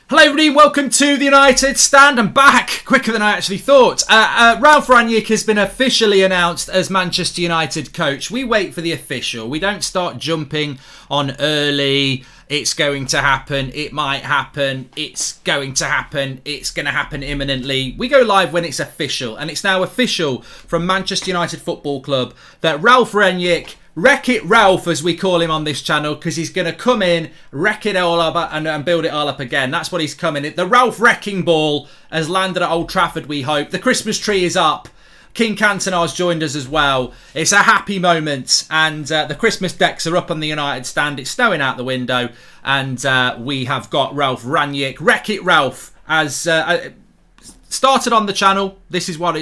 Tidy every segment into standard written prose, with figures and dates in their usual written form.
Hello everybody, welcome to the United Stand. I'm back quicker than I actually thought. RALF RANGNICK has been officially announced as Manchester United coach. We wait for the official. We don't start jumping on early. It's going to happen. It might happen. It's going to happen. It's going to happen imminently. We go live when it's official. And it's now official from Manchester United Football Club that RALF RANGNICK, Wreck-It Ralph, as we call him on this channel, because he's going to come in, wreck it all up and build it all up again. That's what he's coming in. The Ralph Wrecking Ball has landed at Old Trafford, we hope. The Christmas tree is up. King Cantona's joined us as well. It's a happy moment, and the Christmas decks are up on the United Stand. It's snowing out the window, and we have got RALF RANGNICK, Wreck-It Ralph, as started on the channel. This is what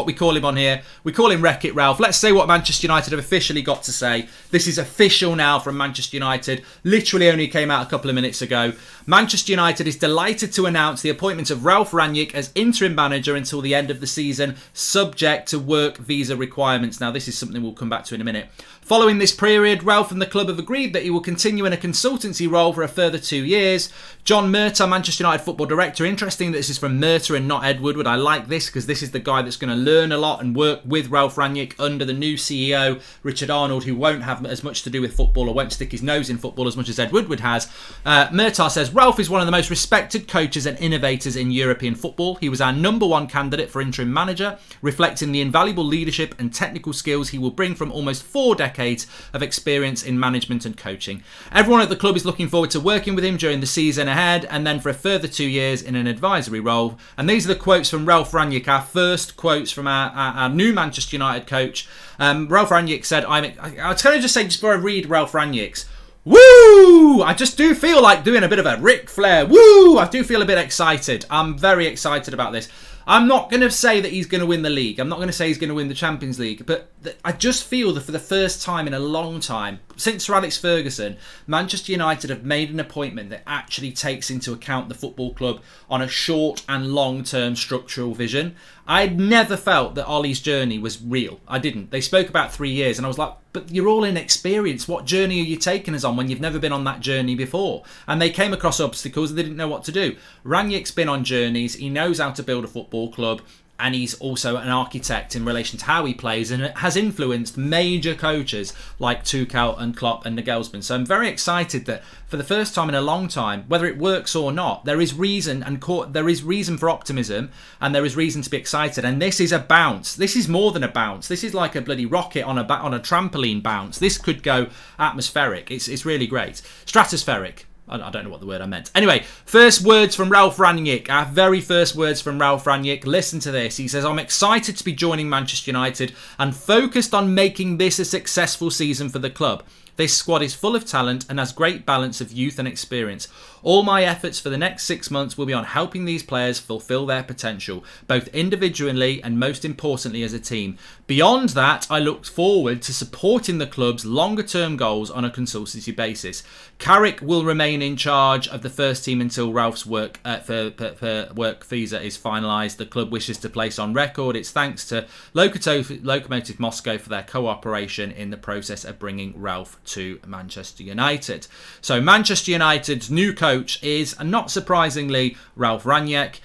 we call him on here. We call him Wreck-It Ralph. Let's say what Manchester United have officially got to say. This is official now from Manchester United. Literally only came out a couple of minutes ago. Manchester United is delighted to announce the appointment of RALF RANGNICK as interim manager until the end of the season, subject to work visa requirements. Now, this is something we'll come back to in a minute. Following this period, Ralph and the club have agreed that he will continue in a consultancy role for a further 2 years. John Murtagh, Manchester United football director. Interesting that this is from Murtagh and not Ed Woodward. I like this because this is the guy that's going to learn a lot and work with RALF RANGNICK under the new CEO, Richard Arnold, who won't have as much to do with football or won't stick his nose in football as much as Ed Woodward has. Murtagh says, Ralph is one of the most respected coaches and innovators in European football. He was our #1 candidate for interim manager, reflecting the invaluable leadership and technical skills he will bring from almost 4 decades of experience in management and coaching. Everyone at the club is looking forward to working with him during the season ahead and then for a further 2 years in an advisory role. And these are the quotes from RALF RANGNICK, our first quotes from our new Manchester United coach. RALF RANGNICK said, I was going to just say, just before I read RALF RANGNICK's, woo! I just do feel like doing a bit of a Ric Flair. Woo! I do feel a bit excited. I'm very excited about this. I'm not going to say that he's going to win the league. I'm not going to say he's going to win the Champions League. But I just feel that for the first time in a long time, since Sir Alex Ferguson, Manchester United have made an appointment that actually takes into account the football club on a short and long-term structural vision. I'd never felt that Ollie's journey was real. I didn't. They spoke about 3 years and I was like, but you're all inexperienced. What journey are you taking us on when you've never been on that journey before? And they came across obstacles and they didn't know what to do. Rangnick's been on journeys. He knows how to build a football club. And he's also an architect in relation to how he plays and has influenced major coaches like Tuchel and Klopp and Nagelsmann. So I'm very excited that for the first time in a long time, whether it works or not, there is reason for optimism and there is reason to be excited. And this is a bounce. This is more than a bounce. This is like a bloody rocket on a trampoline bounce. This could go atmospheric. It's really great. Stratospheric. I don't know what the word I meant. Anyway, first words from RALF RANGNICK. Our very first words from RALF RANGNICK. Listen to this. He says, I'm excited to be joining Manchester United and focused on making this a successful season for the club. This squad is full of talent and has great balance of youth and experience. All my efforts for the next 6 months will be on helping these players fulfill their potential, both individually and most importantly as a team. Beyond that, I look forward to supporting the club's longer-term goals on a consultancy basis. Carrick will remain in charge of the first team until Ralph's work visa is finalised. The club wishes to place on record its thanks to Lokomotiv Moscow for their cooperation in the process of bringing Ralph to Manchester United. So Manchester United's new coach is, not surprisingly, RALF RANGNICK.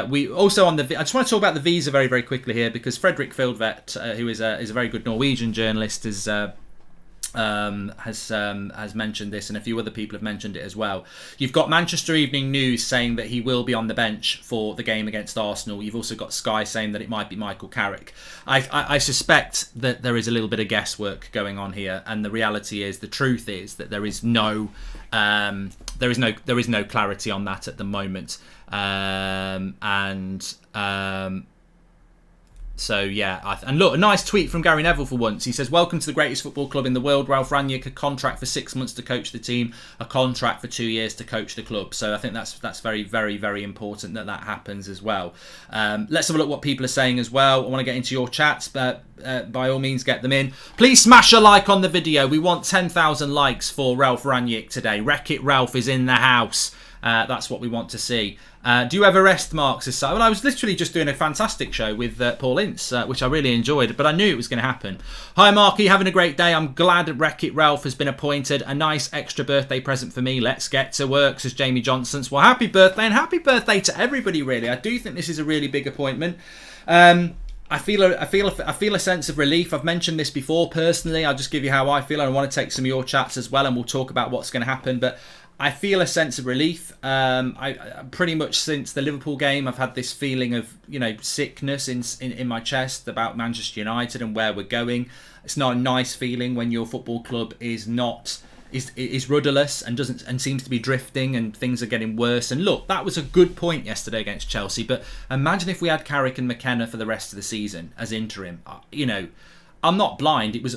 We also on the. I just want to talk about the visa very, very quickly here because Fredrik Fieldvet, who is a very good Norwegian journalist, has mentioned this, and a few other people have mentioned it as well. You've got Manchester Evening News saying that he will be on the bench for the game against Arsenal. You've also got Sky saying that it might be Michael Carrick. I suspect that there is a little bit of guesswork going on here, and the reality is, the truth is that there is no clarity on that at the moment. So yeah, and look, a nice tweet from Gary Neville for once. He says, welcome to the greatest football club in the world. RALF RANGNICK, a contract for 6 months to coach the team, a contract for 2 years to coach the club. So I think that's very, very, very important that happens as well. Let's have a look what people are saying as well. I want to get into your chats, but by all means get them in. Please smash a like on the video. We want 10,000 likes for RALF RANGNICK today. Wreck-It Ralph is in the house. That's what we want to see. Do you ever rest marks as such? Well, I was literally just doing a fantastic show with Paul Ince, which I really enjoyed, but I knew it was going to happen. Hi Marky, having a great day. I'm glad Wreck-It Ralph has been appointed. A nice extra birthday present for me. Let's get to work, says Jamie Johnson's. Well, happy birthday, and happy birthday to everybody, really. I do think this is a really big appointment. I feel a sense of relief. I've mentioned this before personally. I'll just give you how I feel. I want to take some of your chats as well, and we'll talk about what's going to happen. But I feel a sense of relief. I pretty much since the Liverpool game, I've had this feeling of sickness in my chest about Manchester United and where we're going. It's not a nice feeling when your football club is rudderless and seems to be drifting and things are getting worse. And look, that was a good point yesterday against Chelsea, but imagine if we had Carrick and McKenna for the rest of the season as interim. I'm not blind. It was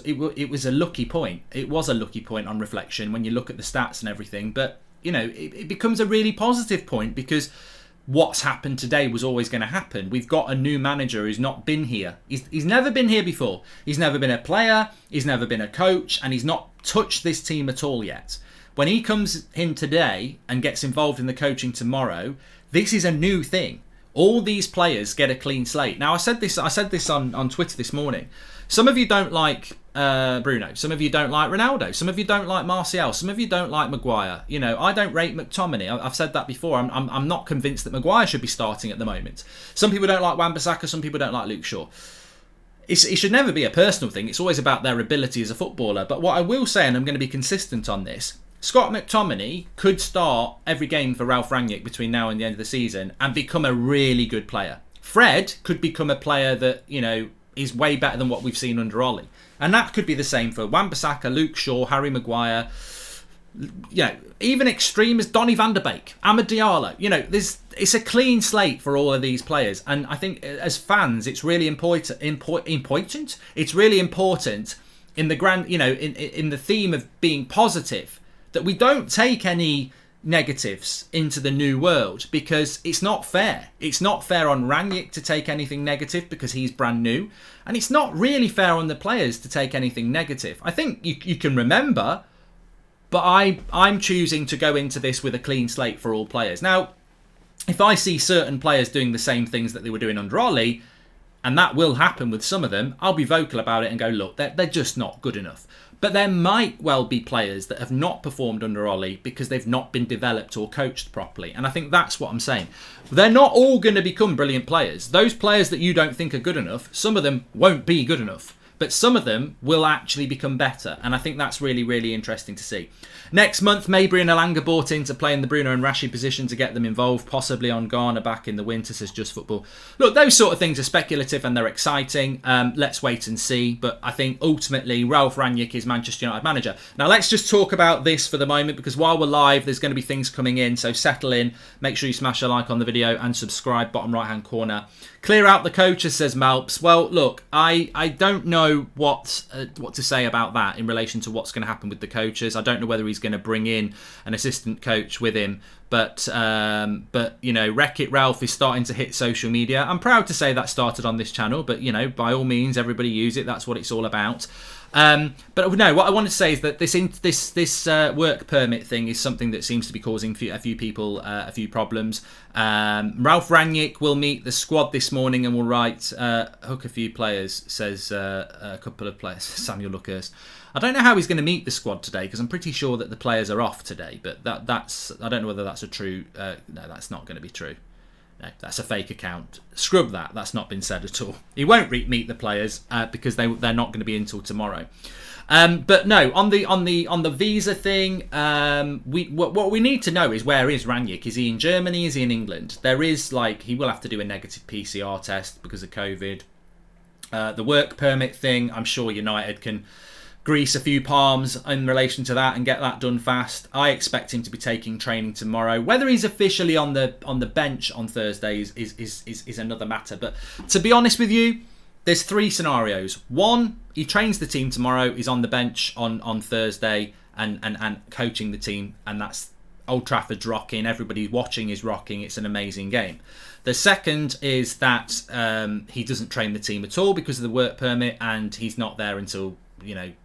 a lucky point. It was a lucky point on reflection when you look at the stats and everything. But it becomes a really positive point because what's happened today was always going to happen. We've got a new manager who's not been here. He's never been here before. He's never been a player. He's never been a coach, and he's not touched this team at all yet. When he comes in today and gets involved in the coaching tomorrow, this is a new thing. All these players get a clean slate. Now, I said this on Twitter this morning. Some of you don't like Bruno. Some of you don't like Ronaldo. Some of you don't like Martial. Some of you don't like Maguire. I don't rate McTominay. I've said that before. I'm not convinced that Maguire should be starting at the moment. Some people don't like Wan-Bissaka. Some people don't like Luke Shaw. It should never be a personal thing. It's always about their ability as a footballer. But what I will say, and I'm going to be consistent on this, Scott McTominay could start every game for Ralf Rangnick between now and the end of the season and become a really good player. Fred could become a player that, is way better than what we've seen under Ollie. And that could be the same for Wan-Bissaka, Luke Shaw, Harry Maguire, even extreme as Donny van der Beek, Amad Diallo. It's a clean slate for all of these players. And I think as fans, it's really important. It's really important in the grand, in the theme of being positive, that we don't take any negatives into the new world, because it's not fair. It's not fair on Rangnick to take anything negative because he's brand new, and it's not really fair on the players to take anything negative. I think you can remember, but I'm choosing to go into this with a clean slate for all players. Now, if I see certain players doing the same things that they were doing under Ollie, and that will happen with some of them, I'll be vocal about it and go, look, they're just not good enough. But there might well be players that have not performed under Ollie because they've not been developed or coached properly. And I think that's what I'm saying. They're not all going to become brilliant players. Those players that you don't think are good enough, some of them won't be good enough. But some of them will actually become better. And I think that's really, really interesting to see. Next month, Mabry and Alanga bought in to play in the Bruno and Rashi position to get them involved, possibly on Ghana back in the winter, says Just Football. Look, those sort of things are speculative and they're exciting. Let's wait and see. But I think ultimately, Ralf Rangnick is Manchester United manager. Now, let's just talk about this for the moment, because while we're live, there's going to be things coming in. So settle in. Make sure you smash a like on the video and subscribe, bottom right-hand corner. Clear out the coaches, says Malps. Well, look, I don't know what to say about that in relation to what's going to happen with the coaches. I don't know whether he's going to bring in an assistant coach with him. But Wreck-It Ralph is starting to hit social media. I'm proud to say that started on this channel, but, by all means, everybody use it. That's what it's all about. But no, what I wanted to say is that this work permit thing is something that seems to be causing a few people a few problems. Ralf Rangnick will meet the squad this morning and will hook a few players, says a couple of players. Samuel Luckhurst. I don't know how he's going to meet the squad today, because I'm pretty sure that the players are off today. But that's I don't know whether that's a true. No, that's not going to be true. No, that's a fake account. Scrub that. That's not been said at all. He won't meet the players because they're not going to be in until tomorrow. But no, on the visa thing, what we need to know is, where is Rangnick? Is he in Germany? Is he in England? There is he will have to do a negative PCR test because of COVID. The work permit thing, I'm sure United can grease a few palms in relation to that and get that done fast. I expect him to be taking training tomorrow. Whether he's officially on the bench on Thursday is another matter. But to be honest with you, there's three scenarios. One, he trains the team tomorrow, he's on the bench on Thursday and coaching the team, and that's Old Trafford's rocking, everybody watching is rocking, it's an amazing game. The second is that he doesn't train the team at all because of the work permit, and he's not there until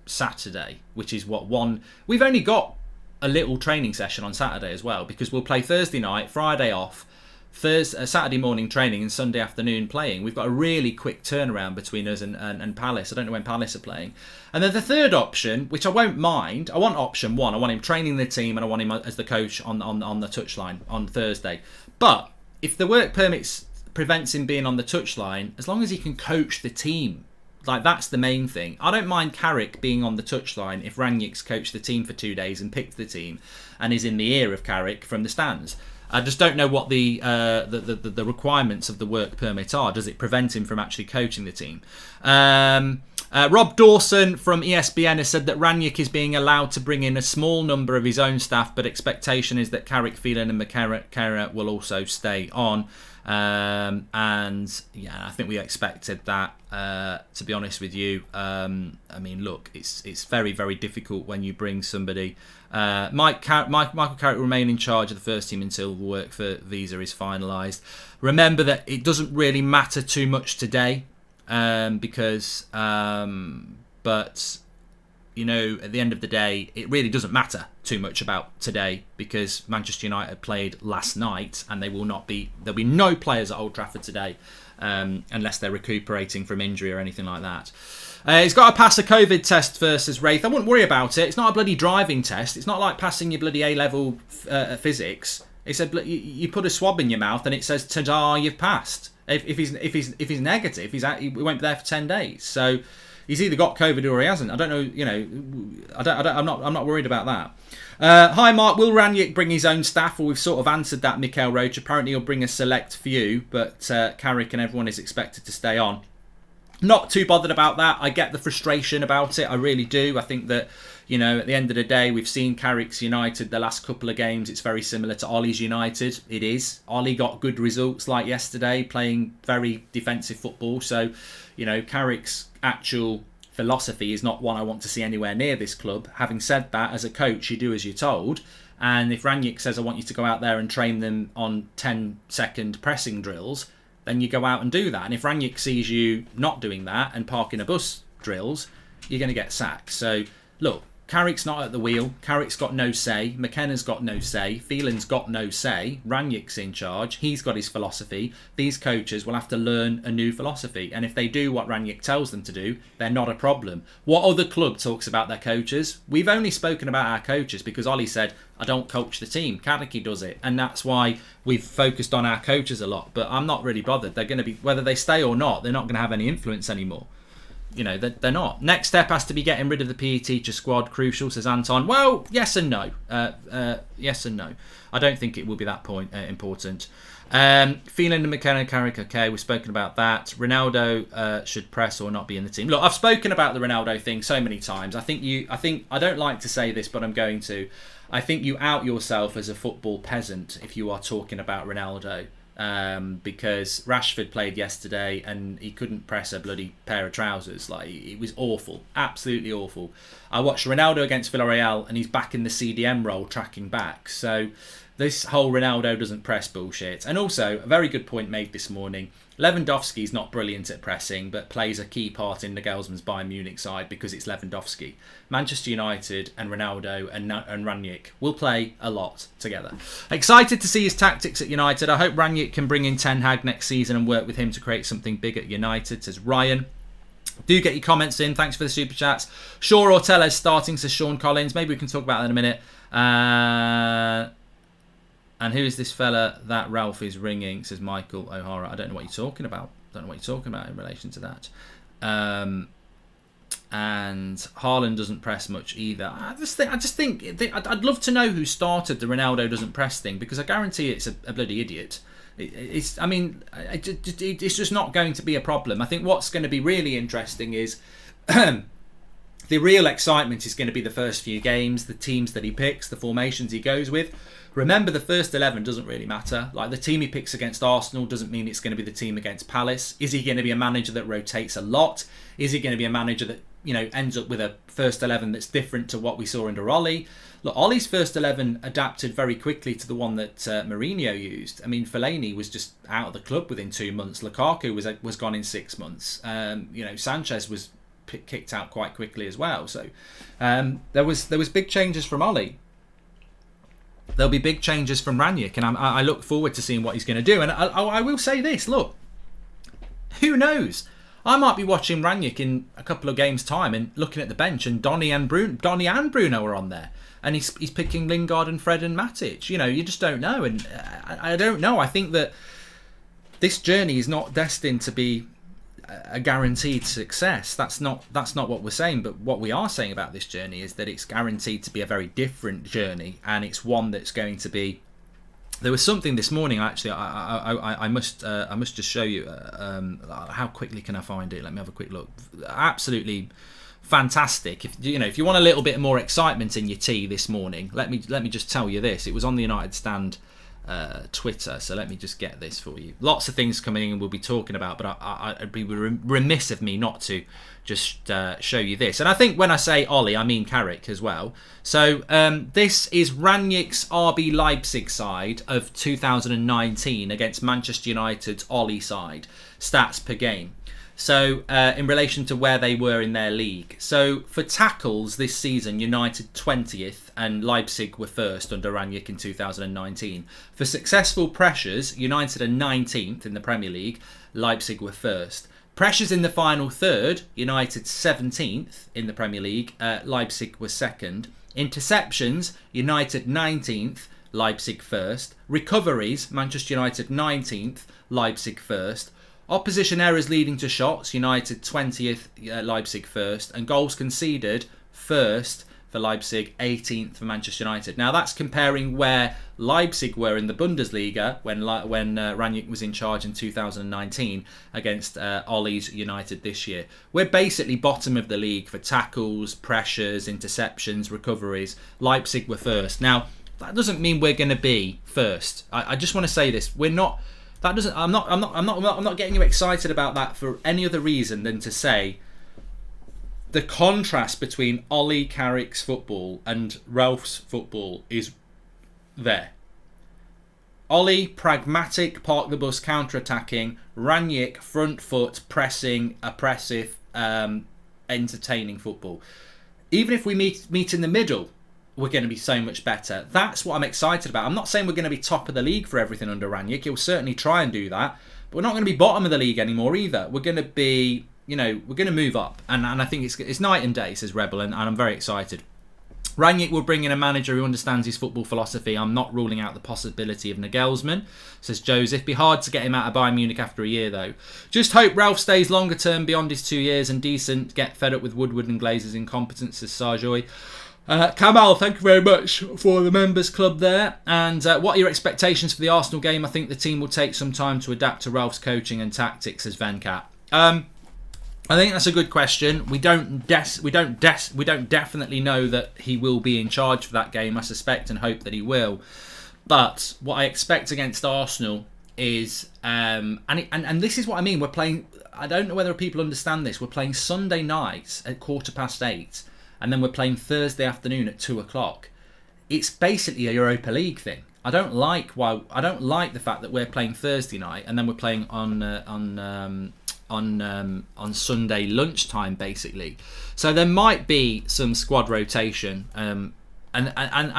Saturday, which is we've only got a little training session on Saturday as well, because we'll play Thursday night, Friday off, Saturday morning training, and Sunday afternoon playing. We've got a really quick turnaround between us and Palace. I don't know when Palace are playing. And then the third option, which I won't mind, I want option one. I want him training the team, and I want him as the coach on the touchline on Thursday. But if the work permits prevents him being on the touchline, as long as he can coach the team, like, that's the main thing. I don't mind Carrick being on the touchline if Rangnick's coached the team for 2 days and picked the team and is in the ear of Carrick from the stands. I just don't know what the requirements of the work permit are. Does it prevent him from actually coaching the team? Rob Dawson from ESPN has said that Rangnick is being allowed to bring in a small number of his own staff, but expectation is that Carrick, Phelan and McKenna will also stay on. And yeah, I think we expected that, to be honest with you. I mean, look, it's very, very difficult when you bring somebody. Michael Carrick will remain in charge of the first team until the work for visa is finalised. Remember that it doesn't really matter too much today, because but you know, at the end of the day, it really doesn't matter too much about today, because Manchester United played last night, and there'll be no players at Old Trafford today, unless they're recuperating from injury or anything like that. He's got to pass a COVID test first, as Wraith. I wouldn't worry about it. It's not a bloody driving test. It's not like passing your bloody A-level physics. It's you put a swab in your mouth and it says, "Ta-da, you've passed." If he's negative, he won't be there for 10 days. So he's either got COVID or he hasn't. I don't know. You know, I'm not worried about that. Hi Mark, will Rangnick bring his own staff? Well, we've sort of answered that. Mikhail Roach, apparently he'll bring a select few, but Carrick and everyone is expected to stay on. Not too bothered about that. I get the frustration about it. I really do. I think that, you know, at the end of the day, we've seen Carrick's United the last couple of games. It's very similar to Ollie's United. It is. Ollie got good results like yesterday, playing very defensive football. So, you know, Carrick's actual philosophy is not one I want to see anywhere near this club. Having said that, as a coach, you do as you're told. And if Rangnick says, I want you to go out there and train them on 10-second pressing drills, then you go out and do that. And if Rangnick sees you not doing that and parking a bus drills, you're going to get sacked. So, look, Carrick's not at the wheel. Carrick's got no say. McKenna's got no say. Phelan's got no say. Rangnick's in charge. He's got his philosophy. These coaches will have to learn a new philosophy. And if they do what Rangnick tells them to do, they're not a problem. What other club talks about their coaches? We've only spoken about our coaches because Ollie said, I don't coach the team. Carrick does it. And that's why we've focused on our coaches a lot. But I'm not really bothered. They're going to be, whether they stay or not, they're not going to have any influence anymore. You know, they're not. Next step has to be getting rid of the PE teacher squad. Crucial, says Anton. Well, yes and no. Yes and no. I don't think it will be that important. Phelan and McKenna, Carrick, okay, we've spoken about that. Ronaldo should press or not be in the team. Look, I've spoken about the Ronaldo thing so many times. I think I don't like to say this, but I'm going to. I think you out yourself as a football peasant if you are talking about Ronaldo. Because Rashford played yesterday and he couldn't press a bloody pair of trousers. Like, it was awful, absolutely awful. I watched Ronaldo against Villarreal and he's back in the CDM role, tracking back. So this whole Ronaldo doesn't press bullshit. And also, a very good point made this morning. Lewandowski's not brilliant at pressing, but plays a key part in Nagelsmann's Bayern Munich side because it's Lewandowski. Manchester United and Ronaldo and Rangnick will play a lot together. Excited to see his tactics at United. I hope Rangnick can bring in Ten Hag next season and work with him to create something big at United, says Ryan. Do get your comments in. Thanks for the super chats. Shaw or Tellez starting, says Sean Collins. Maybe we can talk about that in a minute. And who is this fella that Ralph is ringing, says Michael O'Hara. I don't know what you're talking about. In relation to that. And Haaland doesn't press much either. I just think I'd love to know who started the Ronaldo doesn't press thing, because I guarantee it's a bloody idiot. It's just not going to be a problem. I think what's going to be really interesting is the real excitement is going to be the first few games, the teams that he picks, the formations he goes with. Remember, the first 11 doesn't really matter. Like, the team he picks against Arsenal doesn't mean it's going to be the team against Palace. Is he going to be a manager that rotates a lot? Is he going to be a manager that, you know, ends up with a first 11 that's different to what we saw under Ollie? Look, Ollie's first 11 adapted very quickly to the one that Mourinho used. I mean, Fellaini was just out of the club within 2 months. Lukaku was gone in 6 months. You know, Sanchez was kicked out quite quickly as well. So there was big changes from Ollie. there'll be big changes from RANGNICK, and I look forward to seeing what he's going to do. And I will say this, look, who knows? I might be watching RANGNICK in a couple of games' time and looking at the bench, and Donny and Bruno are on there, and he's picking Lingard and Fred and Matic. You know, you just don't know, and I don't know. I think that this journey is not destined to be a guaranteed success. That's not what we're saying, but what we are saying about this journey is that it's guaranteed to be a very different journey, and it's one that's going to be. There was something this morning, actually. I must just show you. How quickly can I find it? Let me have a quick look. Absolutely fantastic. If you want a little bit more excitement in your tea this morning, let me just tell you this. It was on the United Stand Twitter, so let me just get this for you. Lots of things coming in we'll be talking about, but I'd be remiss of me not to just show you this. And I think when I say Ollie, I mean Carrick as well. So this is RANGNICK's RB Leipzig side of 2019 against Manchester United's Ollie side, stats per game. So in relation to where they were in their league. So for tackles this season, United 20th and Leipzig were first under RANGNICK in 2019. For successful pressures, United are 19th in the Premier League, Leipzig were first. Pressures in the final third, United 17th in the Premier League, Leipzig were second. Interceptions, United 19th, Leipzig first. Recoveries, Manchester United 19th, Leipzig first. Opposition errors leading to shots, United 20th, Leipzig first. And goals conceded, first for Leipzig, 18th for Manchester United. Now that's comparing where Leipzig were in the Bundesliga when RANGNICK was in charge in 2019 against Ollie's United this year. We're basically bottom of the league for tackles, pressures, interceptions, recoveries. Leipzig were first. Now that doesn't mean we're going to be first. I just want to say this: we're not. That doesn't. I'm not getting you excited about that for any other reason than to say the contrast between Ollie Carrick's football and Ralph's football is there. Ollie, pragmatic, park the bus, counter-attacking. RANGNICK, front foot, pressing, oppressive, entertaining football. Even if we meet in the middle, we're going to be so much better. That's what I'm excited about. I'm not saying we're going to be top of the league for everything under RANGNICK. He'll certainly try and do that. But we're not going to be bottom of the league anymore either. We're going to be, we're going to move up. And I think it's night and day, says Rebel, and I'm very excited. RANGNICK will bring in a manager who understands his football philosophy. I'm not ruling out the possibility of Nagelsmann, says Joseph. Be hard to get him out of Bayern Munich after a year, though. Just hope Ralph stays longer term beyond his 2 years and decent. Get fed up with Woodward and Glazer's incompetence, says Sarjoy. Kamal, thank you very much for the members club there. And what are your expectations for the Arsenal game? I think the team will take some time to adapt to Ralph's coaching and tactics, says Venkat. I think that's a good question. We don't definitely know that he will be in charge for that game. I suspect and hope that he will. But what I expect against Arsenal is, and this is what I mean. We're playing. I don't know whether people understand this. We're playing Sunday nights at 8:15, and then we're playing Thursday afternoon at 2:00. It's basically a Europa League thing. I don't like the fact that we're playing Thursday night and then we're playing on Sunday lunchtime, basically. So there might be some squad rotation, and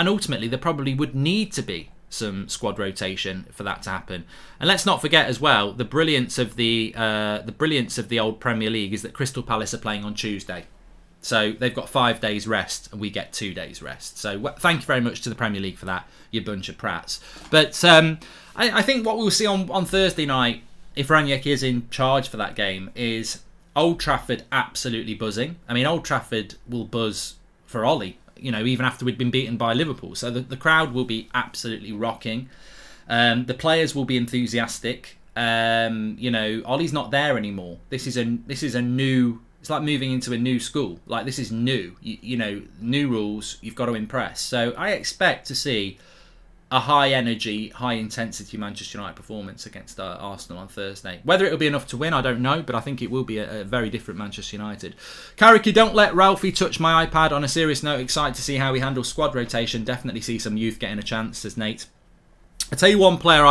ultimately there probably would need to be some squad rotation for that to happen. And let's not forget as well, the brilliance of the old Premier League is that Crystal Palace are playing on Tuesday. So they've got 5 days rest and we get 2 days rest. So thank you very much to the Premier League for that, you bunch of prats. But I think what we'll see on Thursday night, if RANGNICK is in charge for that game, is Old Trafford absolutely buzzing. I mean, Old Trafford will buzz for Ollie, even after we'd been beaten by Liverpool. So the crowd will be absolutely rocking. The players will be enthusiastic. Ollie's not there anymore. This is a new. It's like moving into a new school. Like, this is new. New rules. You've got to impress. So I expect to see a high energy, high intensity Manchester United performance against Arsenal on Thursday. Whether it'll be enough to win, I don't know, but I think it will be a very different Manchester United. Carricky, don't let Ralphie touch my iPad. On a serious note, excited to see how he handles squad rotation. Definitely see some youth getting a chance, says Nate. I tell you one player,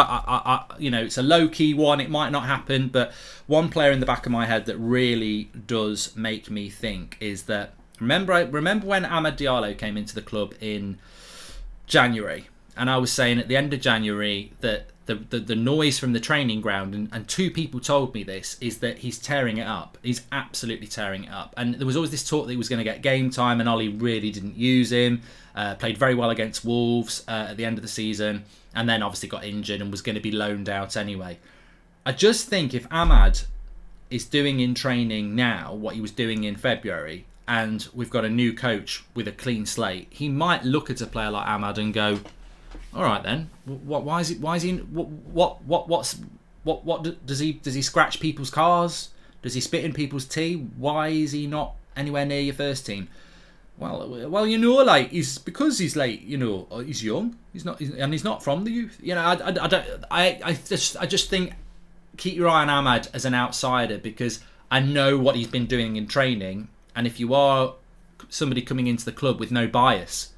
it's a low-key one. It might not happen, but one player in the back of my head that really does make me think is that remember when Amad Diallo came into the club in January. and I was saying at the end of January that the noise from the training ground, and two people told me this, is that he's tearing it up. He's absolutely tearing it up. And there was always this talk that he was going to get game time, and Ollie really didn't use him. Played very well against Wolves at the end of the season, and then obviously got injured and was going to be loaned out anyway. I just think if Ahmad is doing in training now what he was doing in February, and we've got a new coach with a clean slate, he might look at a player like Ahmad and go, all right then, why is he does he scratch people's cars? Does he spit in people's tea? Why is he not anywhere near your first team? Well, like, because he's like, he's young. He's not from the youth. I just think keep your eye on Ahmad as an outsider, because I know what he's been doing in training. And if you are somebody coming into the club with no bias,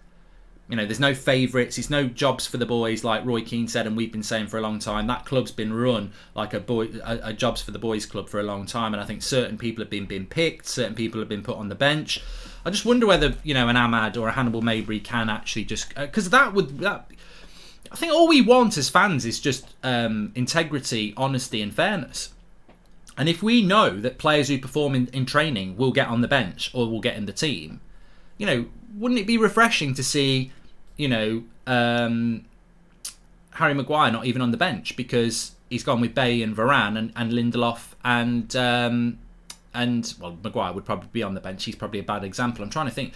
there's no favourites, there's no jobs for the boys, like Roy Keane said, and we've been saying for a long time. That club's been run like a jobs for the boys club for a long time, and I think certain people have been picked, certain people have been put on the bench. I just wonder whether an Ahmad or a Hannibal Mabry can actually just, because I think all we want as fans is just integrity, honesty, and fairness. And if we know that players who perform in training will get on the bench or will get in the team, wouldn't it be refreshing to see, Harry Maguire not even on the bench because he's gone with Bay and Varane and Lindelof and Maguire would probably be on the bench. He's probably a bad example. I'm trying to think,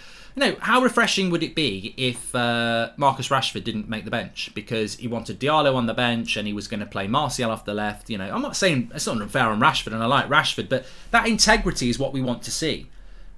how refreshing would it be if Marcus Rashford didn't make the bench because he wanted Diallo on the bench and he was going to play Martial off the left. I'm not saying it's not unfair on Rashford, and I like Rashford, but that integrity is what we want to see.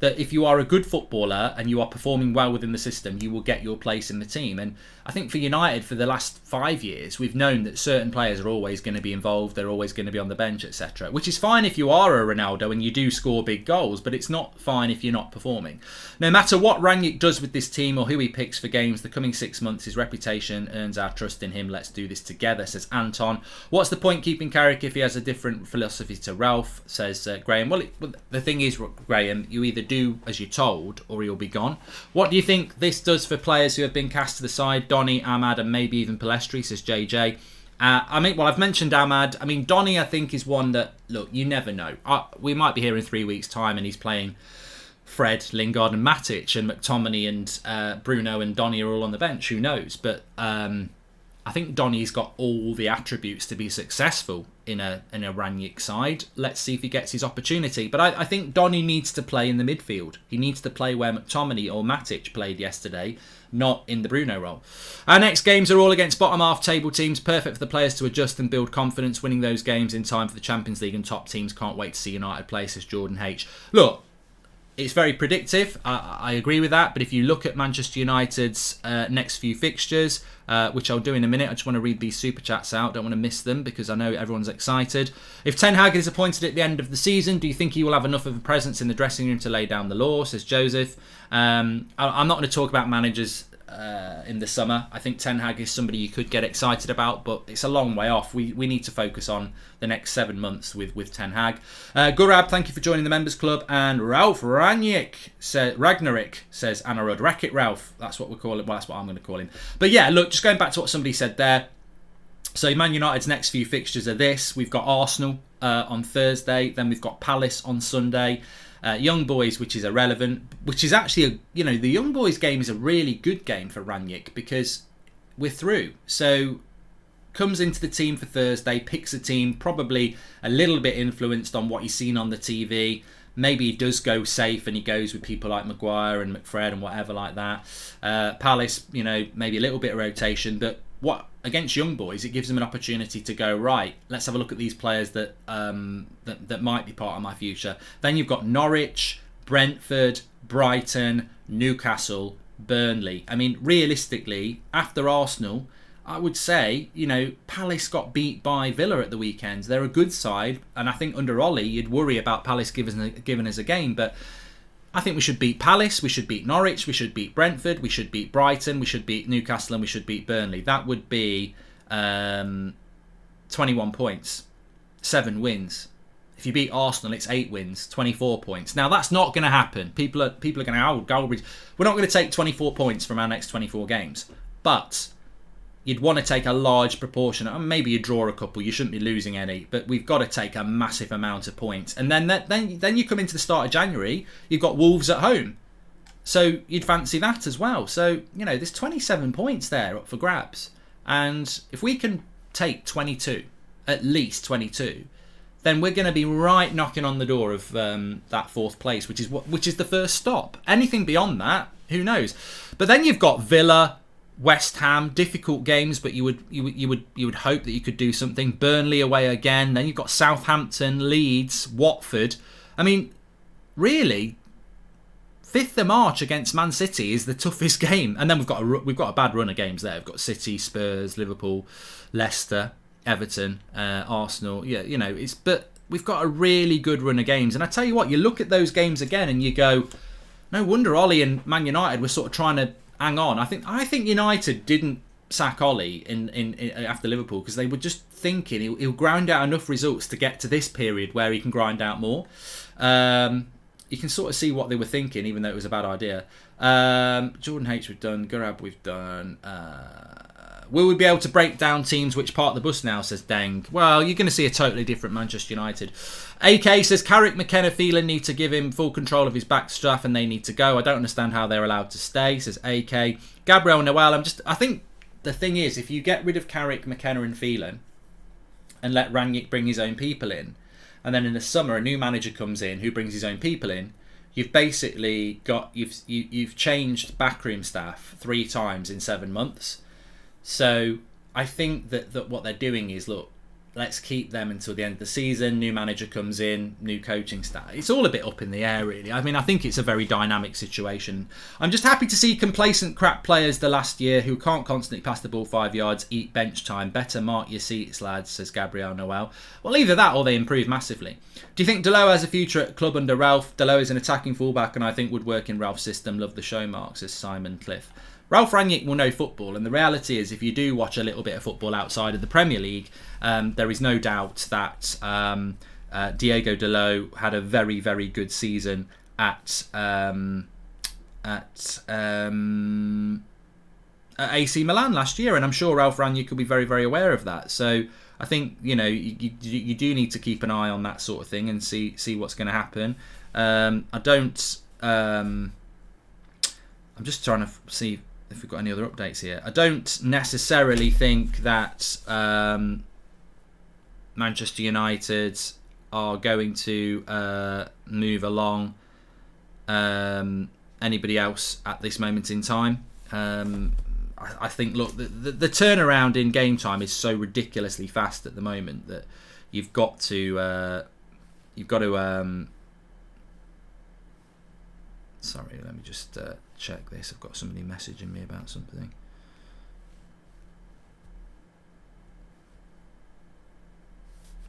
That if you are a good footballer and you are performing well within the system, you will get your place in the team. And I think for United, for the last 5 years, we've known that certain players are always going to be involved, they're always going to be on the bench, etc. Which is fine if you are a Ronaldo and you do score big goals, but it's not fine if you're not performing. No matter what Rangnick does with this team or who he picks for games the coming 6 months, his reputation earns our trust in him. Let's do this together, says Anton. What's the point keeping Carrick if he has a different philosophy to Ralph, says Graham. Well, the thing is, Graham, you either do as you're told or you'll be gone. What do you think this does for players who have been cast to the side? Donny, Ahmad, and maybe even Palestri, says JJ. I've mentioned Ahmad. Donny, I think, is one that, look, you never know. We might be here in 3 weeks' time and he's playing Fred, Lingard and Matic, and McTominay and Bruno and Donny are all on the bench. Who knows? But I think Donny's got all the attributes to be successful in a Rangnick side. Let's see if he gets his opportunity. But I think Donny needs to play in the midfield. He needs to play where McTominay or Matic played yesterday, not in the Bruno role. Our next games are all against bottom half table teams, perfect for the players to adjust and build confidence. Winning those games in time for the Champions League and top teams. Can't wait to see United play, says Jordan H. Look, it's very predictive. I agree with that. But if you look at Manchester United's next few fixtures, which I'll do in a minute, I just want to read these super chats out. Don't want to miss them because I know everyone's excited. If Ten Hag is appointed at the end of the season, do you think he will have enough of a presence in the dressing room to lay down the law, says Joseph. I'm not going to talk about managers in the summer. I think Ten Hag is somebody you could get excited about, but it's a long way off. We need to focus on the next 7 months with Ten Hag. Gurab, thank you for joining the members club. And Ralf Rangnick says Anna Rudd. Racket Ralph, that's what we call it. Well, that's what I'm going to call him. But yeah, look, just going back to what somebody said there. So Man United's next few fixtures are this. We've got Arsenal on Thursday. Then we've got Palace on Sunday. Young Boys, which is irrelevant, which is actually, the Young Boys game is a really good game for Rangnick because we're through. So comes into the team for Thursday, picks a team, probably a little bit influenced on what he's seen on the TV. Maybe he does go safe and he goes with people like Maguire and McFred and whatever like that. Palace, maybe a little bit of rotation, but what against Young Boys, it gives them an opportunity to go, right, let's have a look at these players that that might be part of my future. Then you've got Norwich, Brentford, Brighton, Newcastle, Burnley. Realistically, after Arsenal, I would say, Palace got beat by Villa at the weekend. They're a good side, and I think under Ollie, you'd worry about Palace giving us a game, but I think we should beat Palace, we should beat Norwich, we should beat Brentford, we should beat Brighton, we should beat Newcastle, and we should beat Burnley. That would be 21 points, 7 wins. If you beat Arsenal, it's 8 wins, 24 points. Now, that's not going to happen. People are going to, Galbraith, we're not going to take 24 points from our next 24 games. But you'd want to take a large proportion. Maybe you draw a couple. You shouldn't be losing any, but we've got to take a massive amount of points. And then you come into the start of January. You've got Wolves at home, so you'd fancy that as well. So there's 27 points there up for grabs, and if we can take 22, at least 22, then we're going to be right knocking on the door of that fourth place, which is the first stop. Anything beyond that, who knows? But then you've got Villa, West Ham, difficult games, but you would hope that you could do something. Burnley away again. Then you've got Southampton, Leeds, Watford. I mean, really, 5th of March against Man City is the toughest game, and then we've got a bad run of games there. We've got City, Spurs, Liverpool, Leicester, Everton, Arsenal. But we've got a really good run of games, and I tell you what, you look at those games again, and you go, no wonder Ollie and Man United were sort of trying to hang on. I think United didn't sack Ollie in after Liverpool because they were just thinking he'll grind out enough results to get to this period where he can grind out more. You can sort of see what they were thinking, even though it was a bad idea. Jordan H we've done. Gurab we've done. Will we be able to break down teams which part of the bus now, says Deng. Well, you're going to see a totally different Manchester United. AK says Carrick, McKenna, Phelan need to give him full control of his back staff and they need to go. I don't understand how they're allowed to stay, says AK. Gabriel Noel, I think the thing is, if you get rid of Carrick, McKenna and Phelan and let Rangnick bring his own people in, and then in the summer a new manager comes in who brings his own people in, you've basically got you've changed backroom staff 3 times in 7 months. So I think that what they're doing is, look, let's keep them until the end of the season. New manager comes in, new coaching staff. It's all a bit up in the air, really. I mean, I think it's a very dynamic situation. I'm just happy to see complacent crap players the last year who can't constantly pass the ball 5 yards, eat bench time. Better mark your seats, lads, says Gabriel Noel. Well, either that or they improve massively. Do you think Delo has a future at club under Ralph? Delo is an attacking fullback and I think would work in Ralph's system. Love the show, Mark, says Simon Cliff. Ralph Rangnick will know football, and the reality is if you do watch a little bit of football outside of the Premier League, there is no doubt that Diego Delo had a very, very good season at AC Milan last year, and I'm sure Ralph Rangnick could be very, very aware of that. So I think you do need to keep an eye on that sort of thing and see what's going to happen. I'm just trying to see if we've got any other updates here. I don't necessarily think that Manchester United are going to move along anybody else at this moment in time. I think, look, the turnaround in game time is so ridiculously fast at the moment that you've got to sorry, let me just check this. I've got somebody messaging me about something.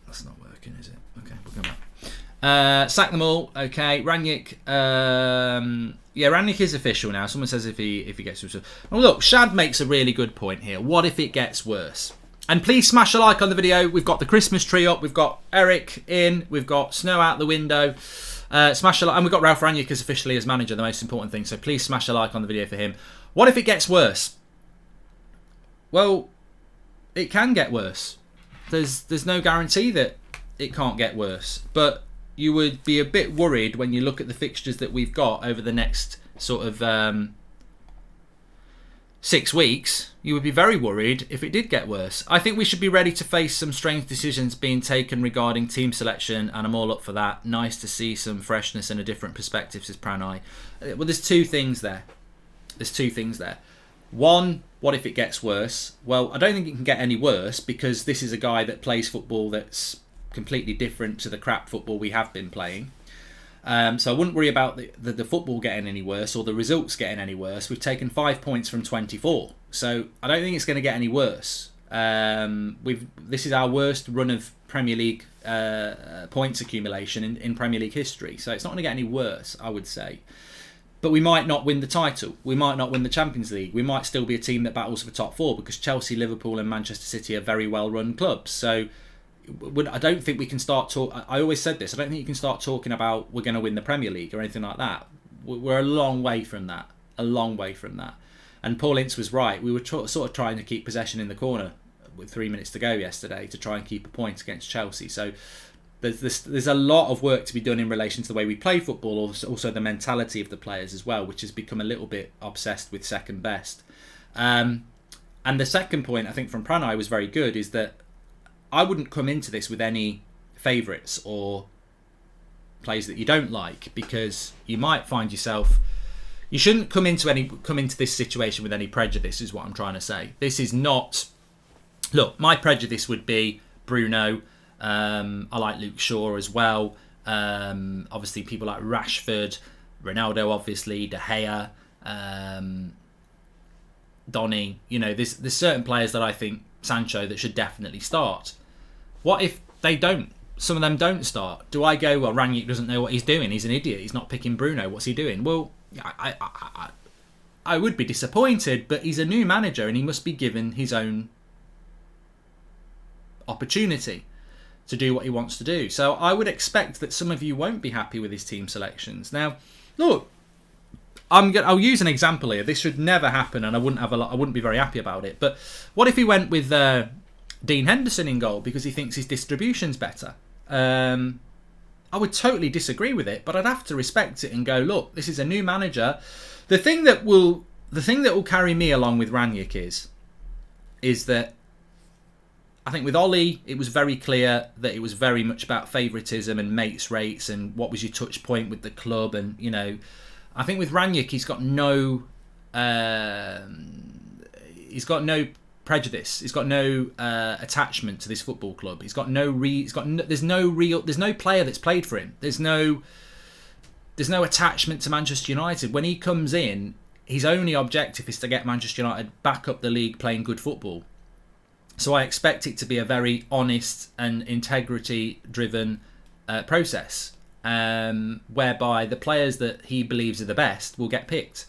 That's not working, is it? Okay, we'll go back. Sack them all. Okay, Rangnick. Rangnick is official now. Someone says if he gets to. Well, look, Shad makes a really good point here. What if it gets worse? And please smash a like on the video. We've got the Christmas tree up. We've got Eric in. We've got snow out the window. Smash a like, and we've got Ralph Rangnick as officially as manager, the most important thing. So please smash a like on the video for him. What if it gets worse? Well, it can get worse. There's no guarantee that it can't get worse, but you would be a bit worried when you look at the fixtures that we've got over the next sort of 6 weeks. You would be very worried if it did get worse. I think we should be ready to face some strange decisions being taken regarding team selection, and I'm all up for that. Nice to see some freshness and a different perspective, says Pranay. Well, there's 2 things there. One, what if it gets worse? Well, I don't think it can get any worse because this is a guy that plays football that's completely different to the crap football we have been playing. So I wouldn't worry about the football getting any worse or the results getting any worse. We've taken 5 points from 24. So I don't think it's going to get any worse. This is our worst run of Premier League points accumulation in Premier League history. So it's not going to get any worse, I would say. But we might not win the title. We might not win the Champions League. We might still be a team that battles for top 4 because Chelsea, Liverpool and Manchester City are very well-run clubs. So I don't think we can start I always said this. I don't think you can start talking about we're going to win the Premier League or anything like that. We're a long way from that. And Paul Ince was right. We were sort of trying to keep possession in the corner with 3 minutes to go yesterday to try and keep a point against Chelsea. So there's a lot of work to be done in relation to the way we play football, also the mentality of the players as well, which has become a little bit obsessed with second best. And the second point, I think, from Pranay was very good, is that I wouldn't come into this with any favourites or players that you don't like, because you might find yourself... You shouldn't come into this situation with any prejudice, is what I'm trying to say. This is not... Look, my prejudice would be Bruno. I like Luke Shaw as well. Obviously, people like Rashford, Ronaldo, obviously, De Gea, Donny. You know, there's certain players that I think, Sancho, that should definitely start. What if they don't? Some of them don't start. Do I go, well, Rangnick doesn't know what he's doing. He's an idiot. He's not picking Bruno. What's he doing? Well, I would be disappointed, but he's a new manager and he must be given his own opportunity to do what he wants to do. So I would expect that some of you won't be happy with his team selections. Now, look, I'll use an example here. This should never happen, and I wouldn't be very happy about it. But what if he went with Dean Henderson in goal because he thinks his distribution's better? I would totally disagree with it, but I'd have to respect it and go, look, this is a new manager. The thing that will carry me along with Rangnick is that I think with Ollie, it was very clear that it was very much about favouritism and mates rates and what was your touch point with the club. And, you know, I think with Rangnick, he's got no prejudice. He's got no attachment to this football club. There's no player that's played for him. There's no attachment to Manchester United. When he comes in, his only objective is to get Manchester United back up the league playing good football. So I expect it to be a very honest and integrity-driven process, whereby the players that he believes are the best will get picked.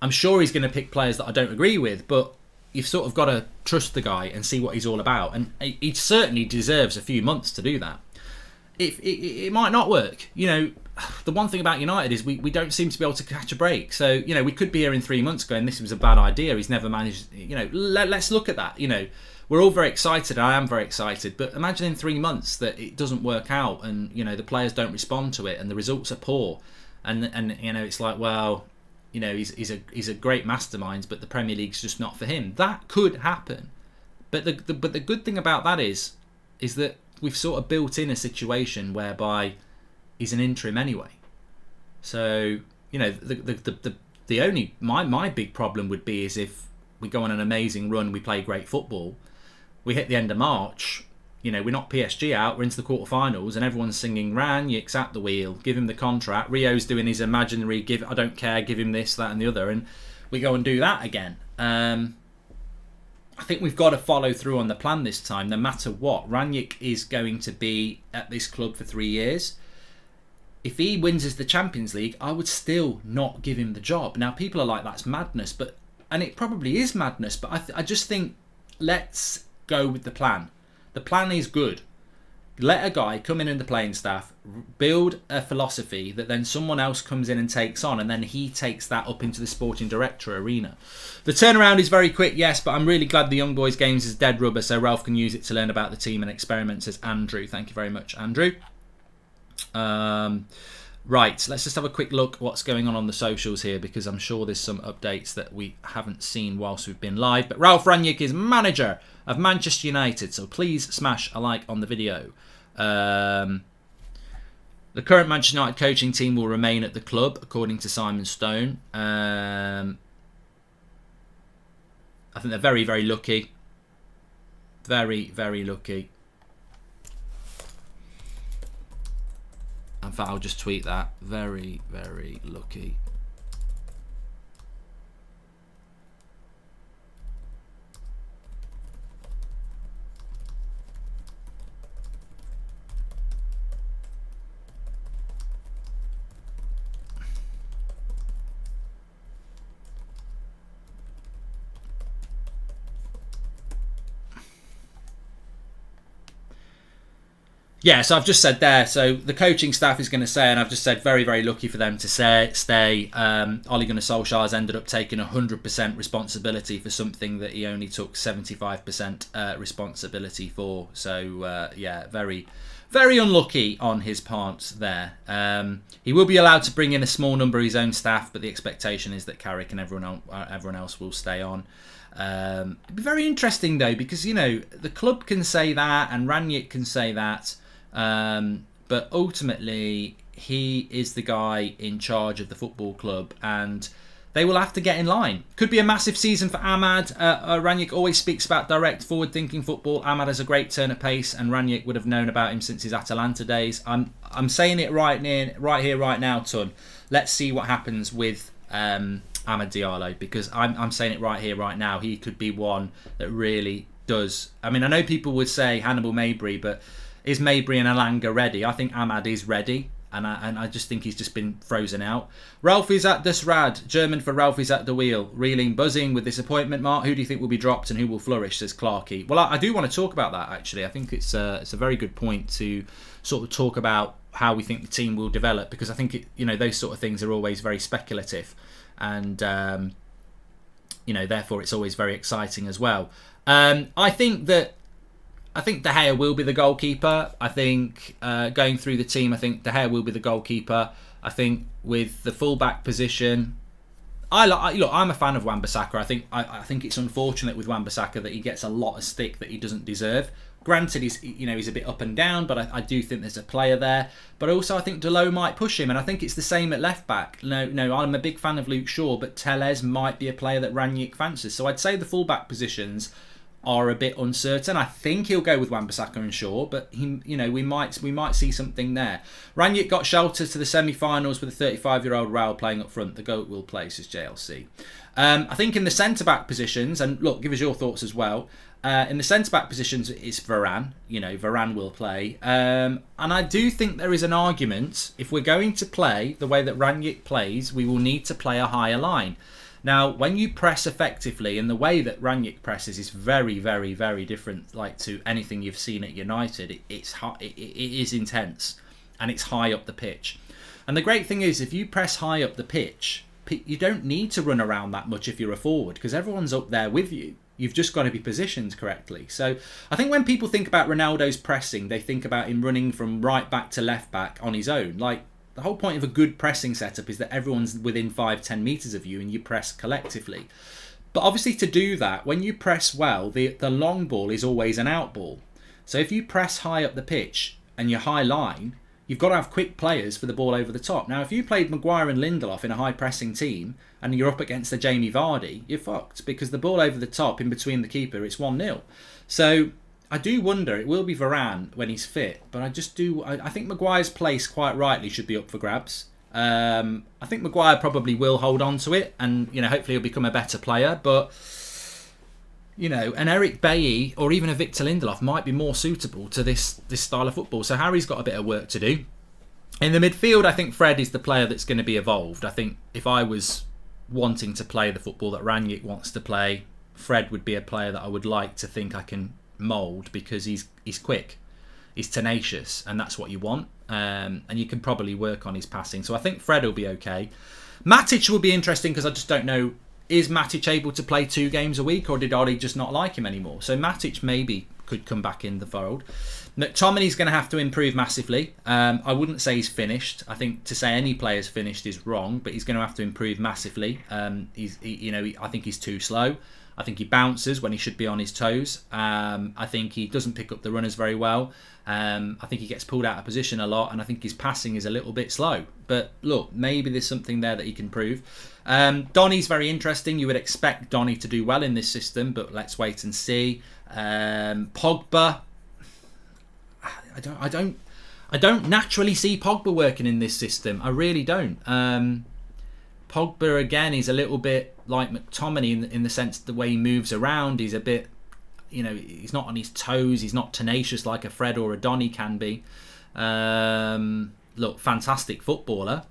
I'm sure he's going to pick players that I don't agree with, but you've sort of got to trust the guy and see what he's all about. And he certainly deserves a few months to do that. It might not work. You know, the one thing about United is we don't seem to be able to catch a break. So, you know, we could be here in 3 months going, this was a bad idea. He's never managed, you know, let's look at that. You know, we're all very excited. I am very excited. But imagine in 3 months that it doesn't work out and, you know, the players don't respond to it and the results are poor. And you know, it's like, well, you know, he's a great mastermind, but the Premier League's just not for him. That could happen. But the good thing about that is that we've sort of built in a situation whereby he's an interim anyway. So, you know, the only my big problem would be is if we go on an amazing run, we play great football, we hit the end of March, you know, we knock PSG out, we're into the quarterfinals, and everyone's singing Rangnick's at the wheel, give him the contract. Rio's doing his imaginary I don't care, give him this, that, and the other, and we go and do that again. I think we've got to follow through on the plan this time, no matter what. Rangnick is going to be at this club for 3 years. If he wins us the Champions League, I would still not give him the job. Now, people are like, that's madness, and it probably is madness, but I just think let's go with the plan. The plan is good. Let a guy come in the playing staff, build a philosophy that then someone else comes in and takes on, and then he takes that up into the sporting director arena. The turnaround is very quick, yes, but I'm really glad the Young Boys Games is dead rubber so Ralph can use it to learn about the team and experiment, says Andrew. Thank you very much, Andrew. Right, let's just have a quick look what's going on the socials here, because I'm sure there's some updates that we haven't seen whilst we've been live. But Ralf Rangnick is manager of Manchester United, so please smash a like on the video. The current Manchester United coaching team will remain at the club, according to Simon Stone. I think they're very, very lucky. Very, very lucky. In fact, I'll just tweet that. Very, very lucky. Yeah, so I've just said there. So the coaching staff is going to say, and I've just said very, very lucky for them to stay. Ole Gunnar Solskjaer has ended up taking 100% responsibility for something that he only took 75% responsibility for. So yeah, very, very unlucky on his part there. He will be allowed to bring in a small number of his own staff, but the expectation is that Carrick and everyone else will stay on. It'd be very interesting though, because the club can say that and RANGNICK can say that. But ultimately, he is the guy in charge of the football club, and they will have to get in line. Could be a massive season for Ahmad. RANGNICK always speaks about direct, forward-thinking football. Ahmad has a great turn of pace, and RANGNICK would have known about him since his Atalanta days. I'm saying it right here, right now, Ton. Let's see what happens with Amad Diallo, because I'm saying it right here, right now. He could be one that really does. I mean, I know people would say Hannibal Mabry, but is Mabry and Alanga ready? I think Ahmad is ready, and I just think he's just been frozen out. Ralf is at das Rad, German for Ralf is at the wheel, reeling, buzzing with disappointment. Mark, who do you think will be dropped and who will flourish, says Clarkey. Well, I do want to talk about that, actually. I think it's a very good point to sort of talk about how we think the team will develop, because I think those sort of things are always very speculative, and therefore it's always very exciting as well. I think De Gea will be the goalkeeper. I think going through the team, I think De Gea will be the goalkeeper. I think with the fullback position, I'm a fan of Wan-Bissaka. I think it's unfortunate with Wan-Bissaka that he gets a lot of stick that he doesn't deserve. Granted, he's a bit up and down, but I do think there's a player there. But also, I think Delot might push him, and I think it's the same at left back. No, I'm a big fan of Luke Shaw, but Telles might be a player that RANGNICK fancies. So I'd say the fullback positions are a bit uncertain. I think he'll go with Wan-Bissaka and Shaw, but we might see something there. RANGNICK got shelter to the semi-finals with a 35-year-old Raul playing up front. The GOAT will play, says JLC. I think in the centre-back positions, and look, give us your thoughts as well. In the centre-back positions, it's Varane. Varane will play. And I do think there is an argument, if we're going to play the way that RANGNICK plays, we will need to play a higher line. Now, when you press effectively, and the way that RANGNICK presses is very, very, very different, to anything you've seen at United. It is intense, and it's high up the pitch. And the great thing is, if you press high up the pitch, you don't need to run around that much if you're a forward, because everyone's up there with you. You've just got to be positioned correctly. So I think when people think about Ronaldo's pressing, they think about him running from right back to left back on his own. The whole point of a good pressing setup is that everyone's within 5-10 metres of you and you press collectively. But obviously to do that, when you press well, the long ball is always an out ball. So if you press high up the pitch and you're high line, you've got to have quick players for the ball over the top. Now, if you played Maguire and Lindelof in a high pressing team and you're up against a Jamie Vardy, you're fucked, because the ball over the top in between the keeper, it's 1-0. So I do wonder, it will be Varane when he's fit, but I think Maguire's place, quite rightly, should be up for grabs. I think Maguire probably will hold on to it, and hopefully he'll become a better player, but an Eric Bailly or even a Victor Lindelof might be more suitable to this style of football. So Harry's got a bit of work to do. In the midfield, I think Fred is the player that's going to be evolved. I think if I was wanting to play the football that RANGNICK wants to play, Fred would be a player that I would like to think I can mould, because he's quick, he's tenacious, and that's what you want. And you can probably work on his passing. So I think Fred will be okay. Matic will be interesting, because I just don't know, is Matic able to play 2 games a week, or did Oli just not like him anymore? So Matic maybe could come back in the fold. McTominay's going to have to improve massively. I wouldn't say he's finished. I think to say any player's finished is wrong, but he's going to have to improve massively. I think he's too slow. I think he bounces when he should be on his toes. I think he doesn't pick up the runners very well. I think he gets pulled out of position a lot, and I think his passing is a little bit slow. But look, maybe there's something there that he can prove. Donny's very interesting. You would expect Donny to do well in this system, but let's wait and see. Pogba, I don't naturally see Pogba working in this system. I really don't. Pogba again is a little bit like McTominay in the sense the way he moves around. He's a bit, he's not on his toes. He's not tenacious like a Fred or a Donny can be. Look, fantastic footballer.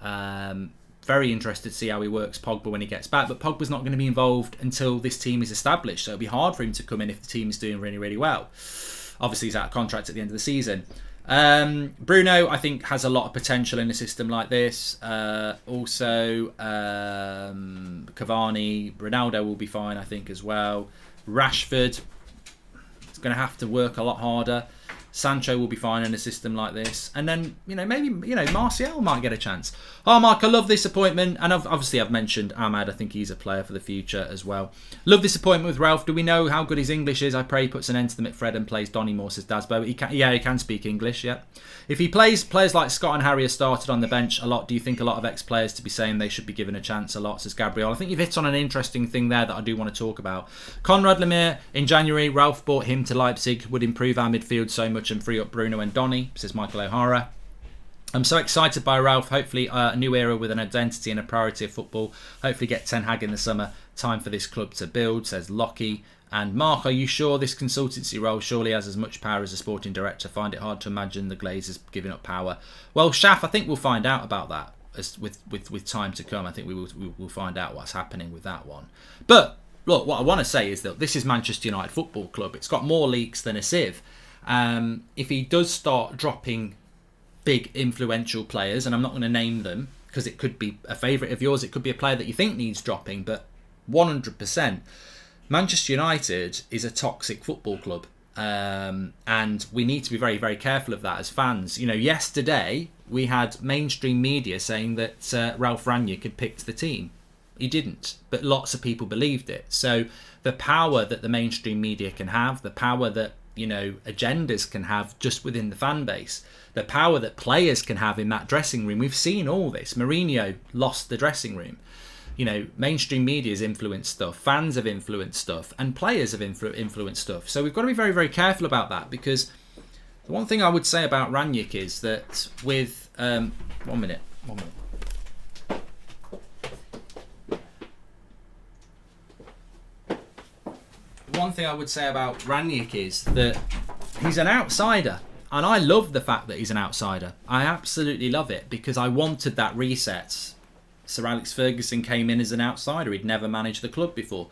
Very interested to see how he works Pogba when he gets back. But Pogba's not going to be involved until this team is established. So it'll be hard for him to come in if the team is doing really, really well. Obviously, he's out of contract at the end of the season. Bruno, I think, has a lot of potential in a system like this. Also, Cavani, Ronaldo will be fine, I think, as well. Rashford is going to have to work a lot harder. Sancho will be fine in a system like this. And then, maybe, Martial might get a chance. Oh, Mark, I love this appointment. And obviously I've mentioned Ahmad. I think he's a player for the future as well. Love this appointment with Ralph. Do we know how good his English is? I pray he puts an end to the McFred and plays Donny Moore, says Dasbo. He can speak English, yeah. If he plays, players like Scott and Harry are started on the bench a lot. Do you think a lot of ex-players to be saying they should be given a chance a lot, says Gabriel? I think you've hit on an interesting thing there that I do want to talk about. Conrad Lemire, in January, Ralph bought him to Leipzig, would improve our midfield so much and free up Bruno and Donny, says Michael O'Hara. I'm so excited by Ralph. Hopefully a new era with an identity and a priority of football. Hopefully get Ten Hag in the summer. Time for this club to build, says Lockie. And Mark, are you sure this consultancy role surely has as much power as a sporting director? Find it hard to imagine the Glazers giving up power. Well, Shaf, I think we'll find out about that with time to come. I think we'll find out what's happening with that one. But look, what I want to say is that this is Manchester United Football Club. It's got more leaks than a sieve. If he does start dropping big influential players, and I'm not going to name them because it could be a favourite of yours, it could be a player that you think needs dropping, but 100%, Manchester United is a toxic football club, and we need to be very, very careful of that as fans. Yesterday we had mainstream media saying that Ralf Rangnick had picked the team. He didn't, but lots of people believed it. So the power that the mainstream media can have, the power that agendas can have just within the fan base, the power that players can have in that dressing room. We've seen all this. Mourinho lost the dressing room. Mainstream media's influenced stuff, fans have influenced stuff, and players have influenced stuff. So we've got to be very, very careful about that, because the one thing I would say about Rangnick is that with... One minute. One thing I would say about Rangnick is that he's an outsider, and I love the fact that he's an outsider. I absolutely love it, because I wanted that reset. Sir Alex Ferguson came in as an outsider. He'd never managed the club before.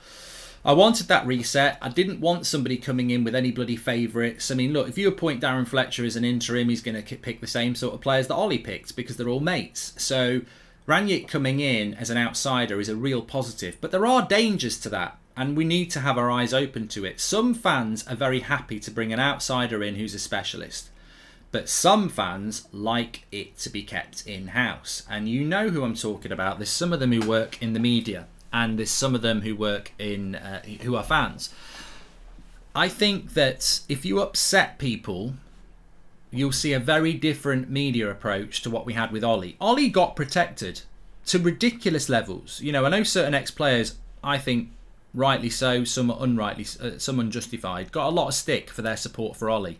I wanted that reset. I didn't want somebody coming in with any bloody favourites. I mean, look, if you appoint Darren Fletcher as an interim, he's going to pick the same sort of players that Ollie picked, because they're all mates. So Rangnick coming in as an outsider is a real positive, but there are dangers to that, and we need to have our eyes open to it. Some fans are very happy to bring an outsider in who's a specialist, but some fans like it to be kept in-house. And you know who I'm talking about. There's some of them who work in the media, and there's some of them who work in who are fans. I think that if you upset people, you'll see a very different media approach to what we had with Ollie. Ollie got protected to ridiculous levels. I know certain ex-players, I think rightly so, some some unjustified, got a lot of stick for their support for Ollie.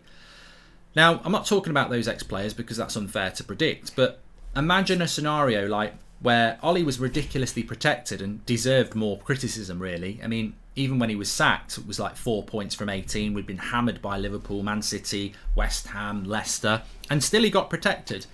Now, I'm not talking about those ex-players because that's unfair to predict, but imagine a scenario like where Ollie was ridiculously protected and deserved more criticism, really. I mean, even when he was sacked, it was like 4 points from 18. We'd been hammered by Liverpool, Man City, West Ham, Leicester, and still he got protected.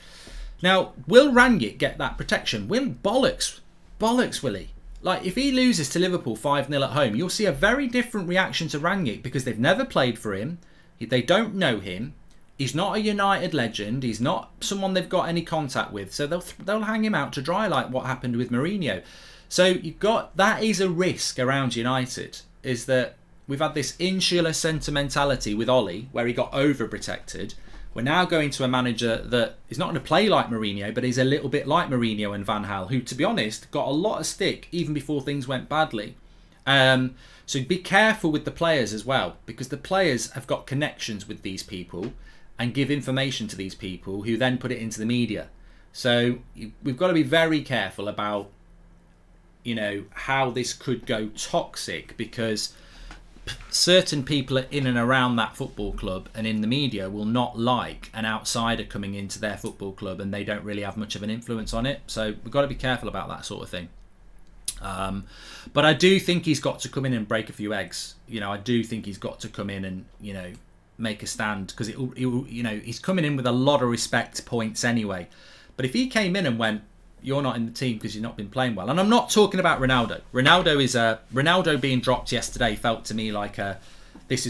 Now, will Rangnick get that protection? Bollocks, will he? Like, if he loses to Liverpool 5-0 at home, you'll see a very different reaction to Rangnick, because they've never played for him. They don't know him. He's not a United legend. He's not someone they've got any contact with. So they'll hang him out to dry, like what happened with Mourinho. So that is a risk around United, is that we've had this insular sentimentality with Ollie, where he got overprotected. We're now going to a manager that is not going to play like Mourinho, but is a little bit like Mourinho and Van Gaal, who, to be honest, got a lot of stick even before things went badly. So be careful with the players as well, because the players have got connections with these people and give information to these people who then put it into the media. So we've got to be very careful about, how this could go toxic, because certain people in and around that football club and in the media will not like an outsider coming into their football club, and they don't really have much of an influence on it. So we've got to be careful about that sort of thing. But I do think he's got to come in and break a few eggs. I do think he's got to come in and, make a stand, because he's coming in with a lot of respect points anyway. But if he came in and went, you're not in the team because you've not been playing well, and I'm not talking about Ronaldo. Ronaldo being dropped yesterday felt to me like this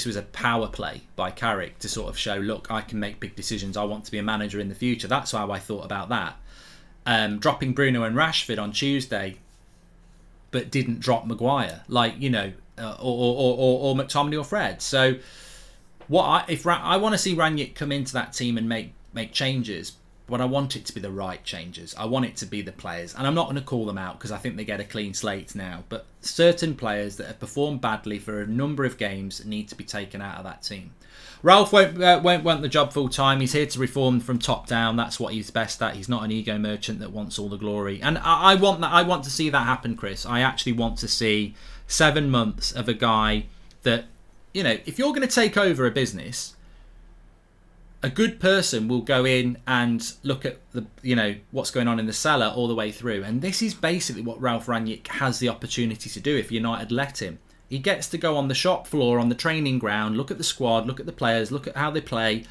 was a power play by Carrick to sort of show, look, I can make big decisions. I want to be a manager in the future. That's how I thought about that. Dropping Bruno and Rashford on Tuesday, but didn't drop Maguire, like, you know, or McTominay or Fred. So I want to see Rangnick come into that team and make changes, but I want it to be the right changes. I want it to be the players, and I'm not going to call them out because I think they get a clean slate now. But certain players that have performed badly for a number of games need to be taken out of that team. RALF won't want the job full time. He's here to reform from top down. That's what he's best at. He's not an ego merchant that wants all the glory. And I want that. I want to see that happen, Chris. I actually want to see 7 months of a guy that, you know, if you're going to take over a business, a good person will go in and look at the, you know, what's going on in the cellar all the way through. And this is basically what Ralf Rangnick has the opportunity to do if United let him. He gets to go on the shop floor, on the training ground, look at the squad, look at the players, look at how they play,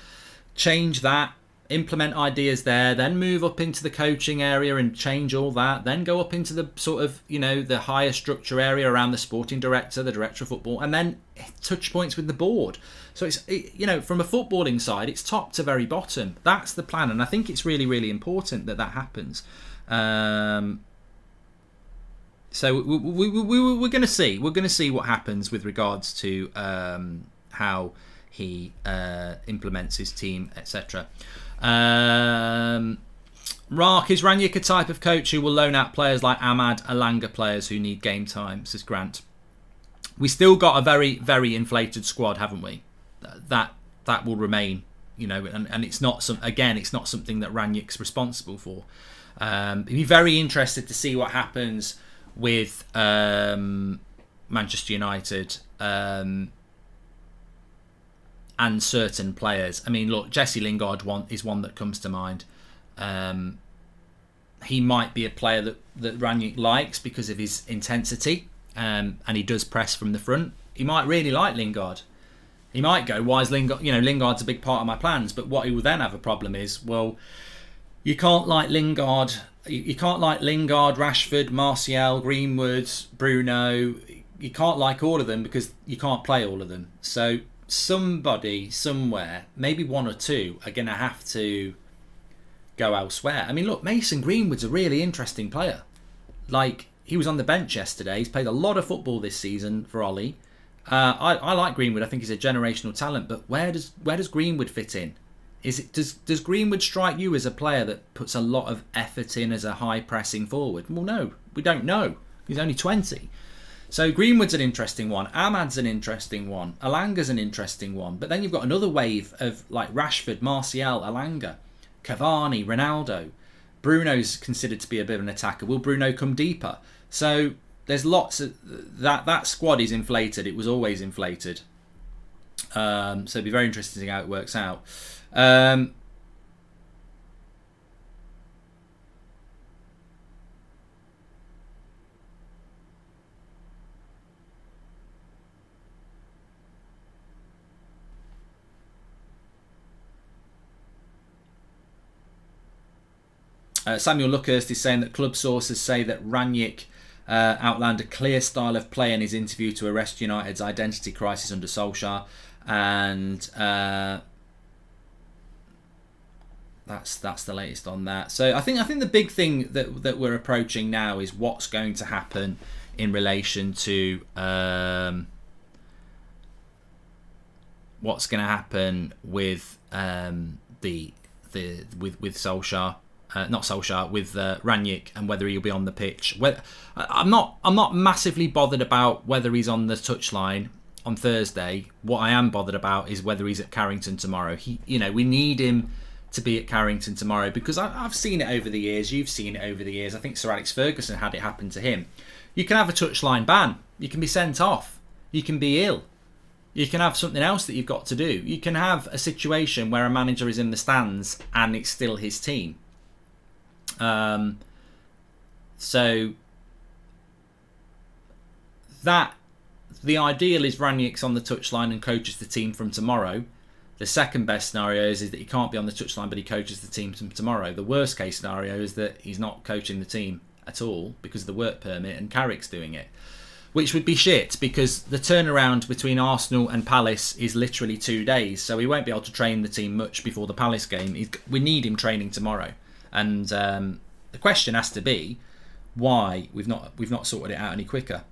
change that, implement ideas there, then move up into the coaching area and change all that, then go up into the sort of, you know, the higher structure area around the sporting director, the director of football, and then touch points with the board. So it's, you know, from a footballing side, it's top to very bottom. That's the plan, and I think it's really, really important that that happens. So we're going to see. We're going to see what happens with regards to how he implements his team, etc. Mark, is Rangnick a type of coach who will loan out players like Ahmad, Alanga players who need game time, says Grant? We still got a very, very inflated squad, haven't we? That will remain, you know, and it's not it's not something that Rangnick's responsible for. It'd be very interested to see what happens with Manchester United and certain players. I mean, look, Jesse Lingard is one that comes to mind. He might be a player that Rangnick likes because of his intensity, and he does press from the front. He might really like Lingard. He might go, why is Lingard? You know, Lingard's a big part of my plans. But what he will then have a problem is, well, you can't like Lingard. You can't like Lingard, Rashford, Martial, Greenwood, Bruno. You can't like all of them because you can't play all of them. So somebody, somewhere, maybe one or two, are going to have to go elsewhere. I mean, look, Mason Greenwood's a really interesting player. Like, he was on the bench yesterday. He's played a lot of football this season for Ollie. I like Greenwood. I think he's a generational talent. But where does Greenwood fit in? Does Greenwood strike you as a player that puts a lot of effort in as a high pressing forward? Well, no, we don't know. He's only 20. So Greenwood's an interesting one. Ahmad's an interesting one. Alanga's an interesting one. But then you've got another wave of like Rashford, Martial, Alanga, Cavani, Ronaldo. Bruno's considered to be a bit of an attacker. Will Bruno come deeper? So there's lots of that squad is inflated. It was always inflated. So it'd be very interesting to see how it works out. Samuel Luckhurst is saying that club sources say that Rangnick outlined a clear style of play in his interview to arrest United's identity crisis under Solskjaer, and that's the latest on that. So I think the big thing that we're approaching now is what's going to happen in relation to what's going to happen with with Solskjaer. Not Solskjaer, with Rangnick, and whether he'll be on the pitch. I'm not massively bothered about whether he's on the touchline on Thursday. What I am bothered about is whether he's at Carrington tomorrow. We need him to be at Carrington tomorrow because I've seen it over the years. You've seen it over the years. I think Sir Alex Ferguson had it happen to him. You can have a touchline ban. You can be sent off. You can be ill. You can have something else that you've got to do. You can have a situation where a manager is in the stands and it's still his team. So that the ideal is Rangnick's on the touchline and coaches the team from tomorrow. The second best scenario is that he can't be on the touchline but he coaches the team from tomorrow. The worst case scenario is that he's not coaching the team at all because of the work permit and Carrick's doing it. which would be shit because the turnaround between Arsenal and Palace is literally 2 days, so he won't be able to train the team much before the Palace game. We need him training tomorrow, and the question has to be why we've not sorted it out any quicker.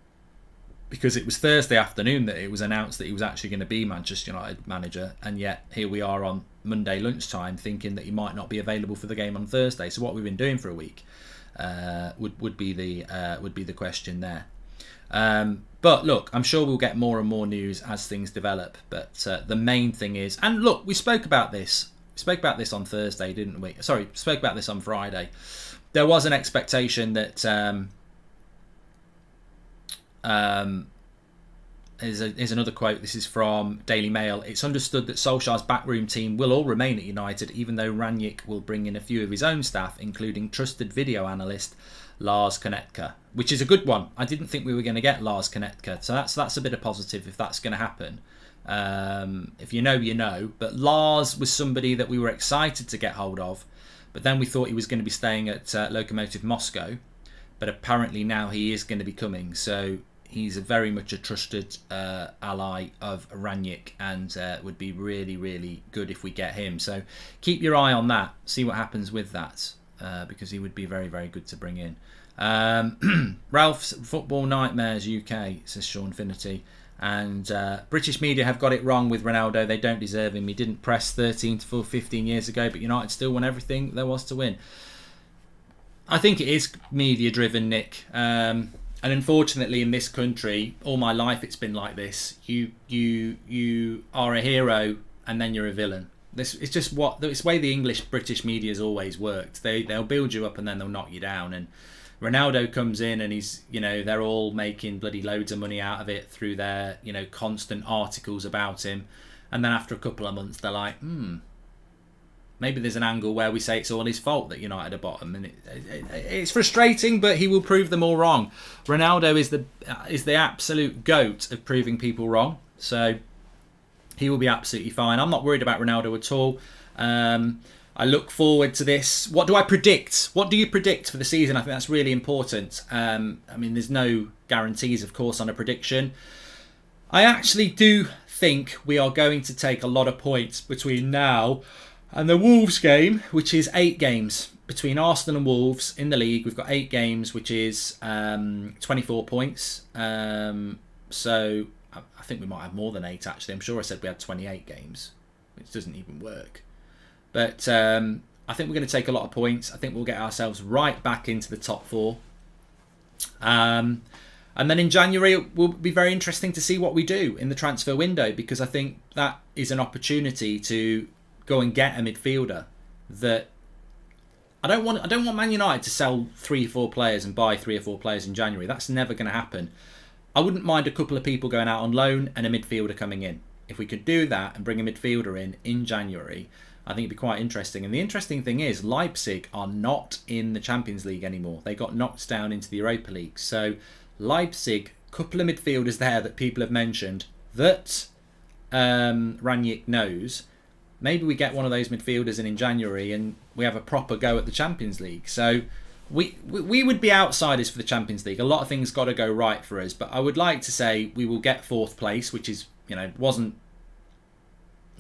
Because it was Thursday afternoon that it was announced that he was actually going to be Manchester United manager, and yet here we are on Monday lunchtime thinking that he might not be available for the game on Thursday. So what we've been doing for a week would be the question there. But look, I'm sure we'll get more and more news as things develop. But the main thing is, and look, we spoke about this. We spoke about this on Thursday, didn't we? Sorry, spoke about this on Friday. There was an expectation that. Here's another quote. This is from Daily Mail. It's understood that Solskjaer's backroom team will all remain at United, even though RANGNICK will bring in a few of his own staff, including trusted video analyst Lars Konetka, which is a good one. I didn't think we were going to get Lars Konetka, so that's a bit of positive if that's going to happen. If you know, you know. But Lars was somebody that we were excited to get hold of, but then we thought he was going to be staying at Lokomotiv Moscow, but apparently now he is going to be coming. So he's very much a trusted ally of RANGNICK, and would be really, really good if we get him. So keep your eye on that. See what happens with that, because he would be very, very good to bring in. Ralph's Football Nightmares UK, says Sean Finity. And British media have got it wrong with Ronaldo. They don't deserve him. He didn't press 13 to 15 years ago, but United still won everything there was to win. I think it is media driven, Nick. And unfortunately, in this country, all my life it's been like this. You are a hero, and then you're a villain. It's just it's the way the British media has always worked. They'll build you up and then they'll knock you down. And Ronaldo comes in and he's, they're all making bloody loads of money out of it through their, constant articles about him. And then after a couple of months, they're like, maybe there's an angle where we say it's all his fault that United are bottom, and it's frustrating, but he will prove them all wrong. Ronaldo is the absolute GOAT of proving people wrong, so he will be absolutely fine. I'm not worried about Ronaldo at all. I look forward to this. What do I predict? What do you predict for the season? I think that's really important. There's no guarantees, of course, on a prediction. I actually do think we are going to take a lot of points between now and the Wolves game, which is 8 games. Between Arsenal and Wolves in the league, we've got 8 games, which is 24 points. So I think we might have more than 8, actually. I'm sure I said we had 28 games, which doesn't even work. But I think we're going to take a lot of points. I think we'll get ourselves right back into the top 4. And then in January, it will be very interesting to see what we do in the transfer window, because I think that is an opportunity to go and get a midfielder that I don't want Man United to sell 3 or 4 players and buy 3 or 4 players in January. That's never going to happen. I wouldn't mind a couple of people going out on loan and a midfielder coming in. If we could do that and bring a midfielder in January, I think it'd be quite interesting. And the interesting thing is, Leipzig are not in the Champions League anymore. They got knocked down into the Europa League. So Leipzig, couple of midfielders there that people have mentioned that RANGNICK knows. Maybe we get one of those midfielders in January and we have a proper go at the Champions League. So we would be outsiders for the Champions League. A lot of things got to go right for us. But I would like to say we will get 4th place, which is, wasn't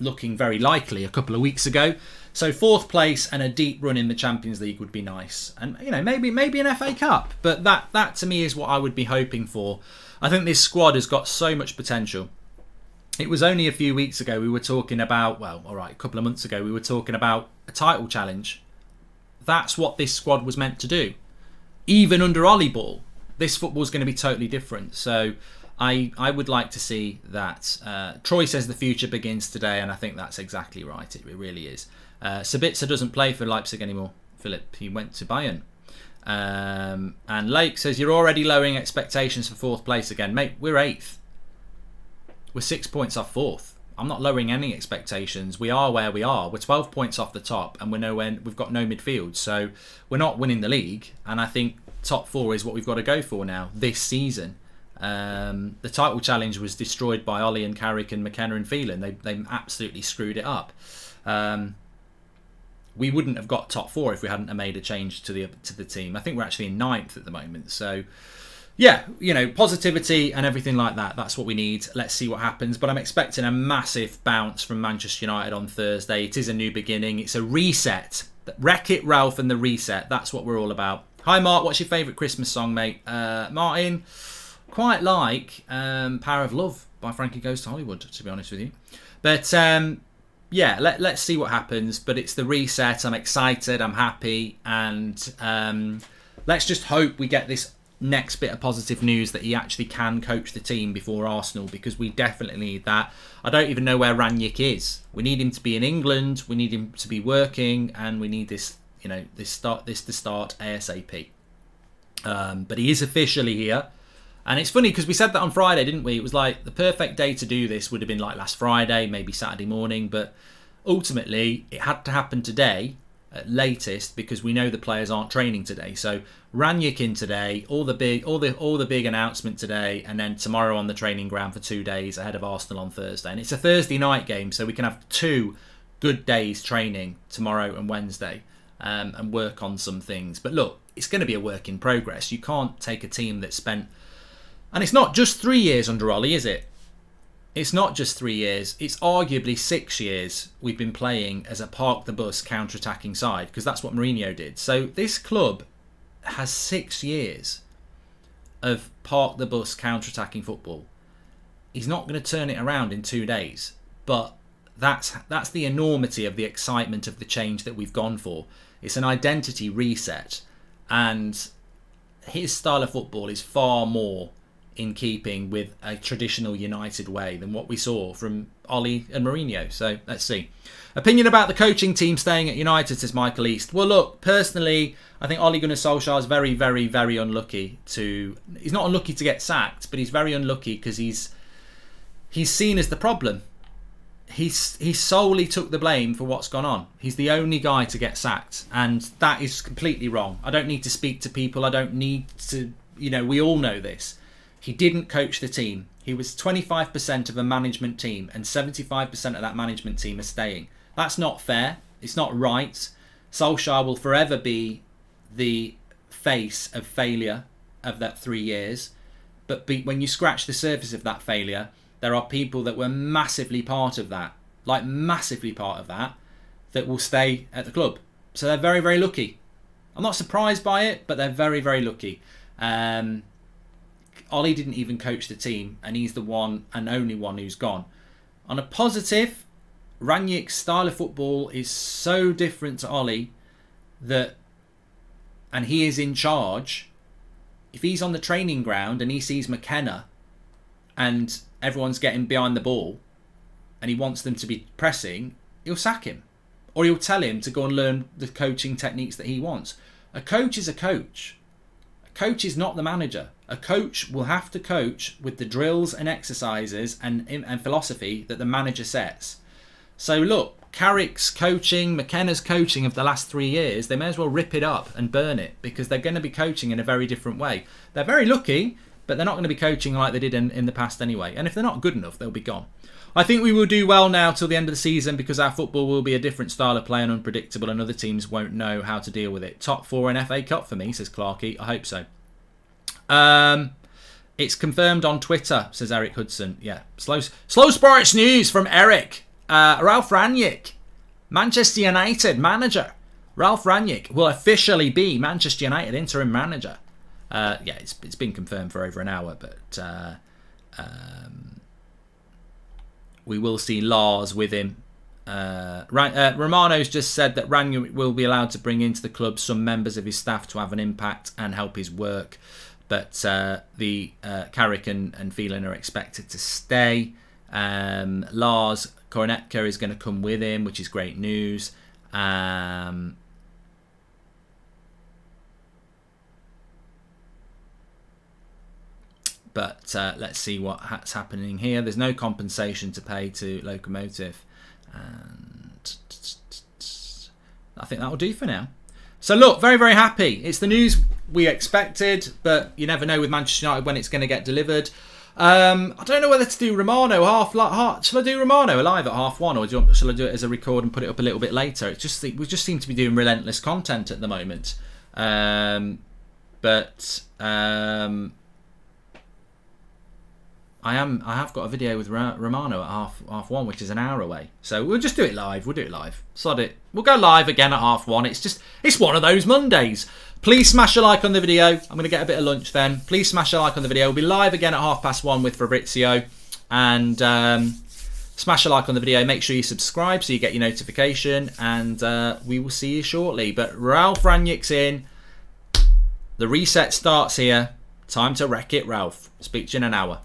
looking very likely a couple of weeks ago. So 4th place and a deep run in the Champions League would be nice. And, maybe an FA Cup. But that to me is what I would be hoping for. I think this squad has got so much potential. It was only a few weeks ago we were talking about, a couple of months ago, we were talking about a title challenge. That's what this squad was meant to do. Even under Ollie Ball, this football is going to be totally different. So I would like to see that. Troy says the future begins today, and I think that's exactly right. It really is. Sabitzer doesn't play for Leipzig anymore, Philip. He went to Bayern. And Lake says, you're already lowering expectations for 4th place again. Mate, we're 8th. We're 6 points off 4th. I'm not lowering any expectations. We are where we are. We're 12 points off the top, and we've got no midfield. So we're not winning the league. And I think top 4 is what we've got to go for now this season. The title challenge was destroyed by Ollie and Carrick and McKenna and Phelan. They absolutely screwed it up. We wouldn't have got top 4 if we hadn't made a change to the team. I think we're actually in 9th at the moment. So yeah, you know, positivity and everything like that. That's what we need. Let's see what happens. But I'm expecting a massive bounce from Manchester United on Thursday. It is a new beginning. It's a reset. Wreck-It Ralph and the reset. That's what we're all about. Hi, Mark. What's your favourite Christmas song, mate? Martin, quite like Power of Love by Frankie Goes to Hollywood, to be honest with you. But, yeah, let's see what happens. But it's the reset. I'm excited. I'm happy. And let's just hope we get this next bit of positive news that he actually can coach the team before Arsenal, because we definitely need that. I don't even know where RANGNICK is. We need him to be in England, we need him to be working, and we need this, you know, this to start ASAP. But he is officially here, and it's funny because we said that on Friday, didn't we? It was like the perfect day to do this would have been like last Friday, maybe Saturday morning, but ultimately it had to happen today at latest, because we know the players aren't training today. So RANGNICK in today, all the big announcement today, and then tomorrow on the training ground for 2 days ahead of Arsenal on Thursday. And it's a Thursday night game, so we can have 2 good days training tomorrow and Wednesday, and work on some things. But look, it's going to be a work in progress. You can't take a team that spent, and it's not just 3 years under Ollie, is it? It's not just 3 years, it's arguably 6 years we've been playing as a park the bus counter-attacking side, because that's what Mourinho did. So this club has 6 years of park the bus counter-attacking football. He's not going to turn it around in 2 days, but that's the enormity of the excitement of the change that we've gone for. It's an identity reset, and his style of football is far more in keeping with a traditional United way than what we saw from Ollie and Mourinho. So let's see. Opinion about the coaching team staying at United, says Michael East. Well, look, personally, I think Ole Gunnar Solskjaer is very, very, very unlucky to... He's not unlucky to get sacked, but he's very unlucky because he's seen as the problem. He solely took the blame for what's gone on. He's the only guy to get sacked, and that is completely wrong. I don't need to speak to people. I don't need to... You know, we all know this. He didn't coach the team. He was 25% of a management team, and 75% of that management team are staying. That's not fair. It's not right. Solskjaer will forever be the face of failure of that 3 years. But when you scratch the surface of that failure, there are people that were massively part of that, like massively part of that, that will stay at the club. So they're very, very lucky. I'm not surprised by it, but they're very, very lucky. Ollie didn't even coach the team, and he's the one and only one who's gone. On a positive, RANGNICK's style of football is so different to Ollie that, and he is in charge. If he's on the training ground and he sees McKenna and everyone's getting behind the ball and he wants them to be pressing, he'll sack him. Or he'll tell him to go and learn the coaching techniques that he wants. A coach is a coach. Coach is not the manager. A coach will have to coach with the drills and exercises and philosophy that the manager sets. So look, Carrick's coaching, McKenna's coaching of the last 3 years, they may as well rip it up and burn it, because they're going to be coaching in a very different way. They're very lucky, but they're not going to be coaching like they did in the past anyway. And if they're not good enough, they'll be gone. I think we will do well now till the end of the season, because our football will be a different style of play and unpredictable, and other teams won't know how to deal with it. Top 4 in FA Cup for me, says Clarkey. I hope so. It's confirmed on Twitter, says Eric Hudson. Yeah, slow sports news from Eric. Ralf RANGNICK, Manchester United manager. Ralf RANGNICK will officially be Manchester United interim manager. Yeah, it's been confirmed for over an hour, but we will see Lars with him. Romano's just said that RANGNICK will be allowed to bring into the club some members of his staff to have an impact and help his work. But the Carrick and Phelan are expected to stay. Lars Koronetka is going to come with him, which is great news. But let's see what's happening here. There's no compensation to pay to Locomotive. And I think that'll do for now. So look, very, very happy. It's the news we expected, but you never know with Manchester United when it's going to get delivered. I don't know whether to do Romano shall I do Romano live at 1:30, or shall I do it as a record and put it up a little bit later? It's just we just seem to be doing relentless content at the moment. I have got a video with Romano at half one, which is an hour away. So we'll just do it live. We'll do it live. Sod it. We'll go live again at half one. It's one of those Mondays. Please smash a like on the video. I'm going to get a bit of lunch then. Please smash a like on the video. We'll be live again at 1:30 with Fabrizio. And smash a like on the video. Make sure you subscribe so you get your notification. And we will see you shortly. But RALF Rangnick's in. The reset starts here. Time to wreck it, Ralph. Speak to you in an hour.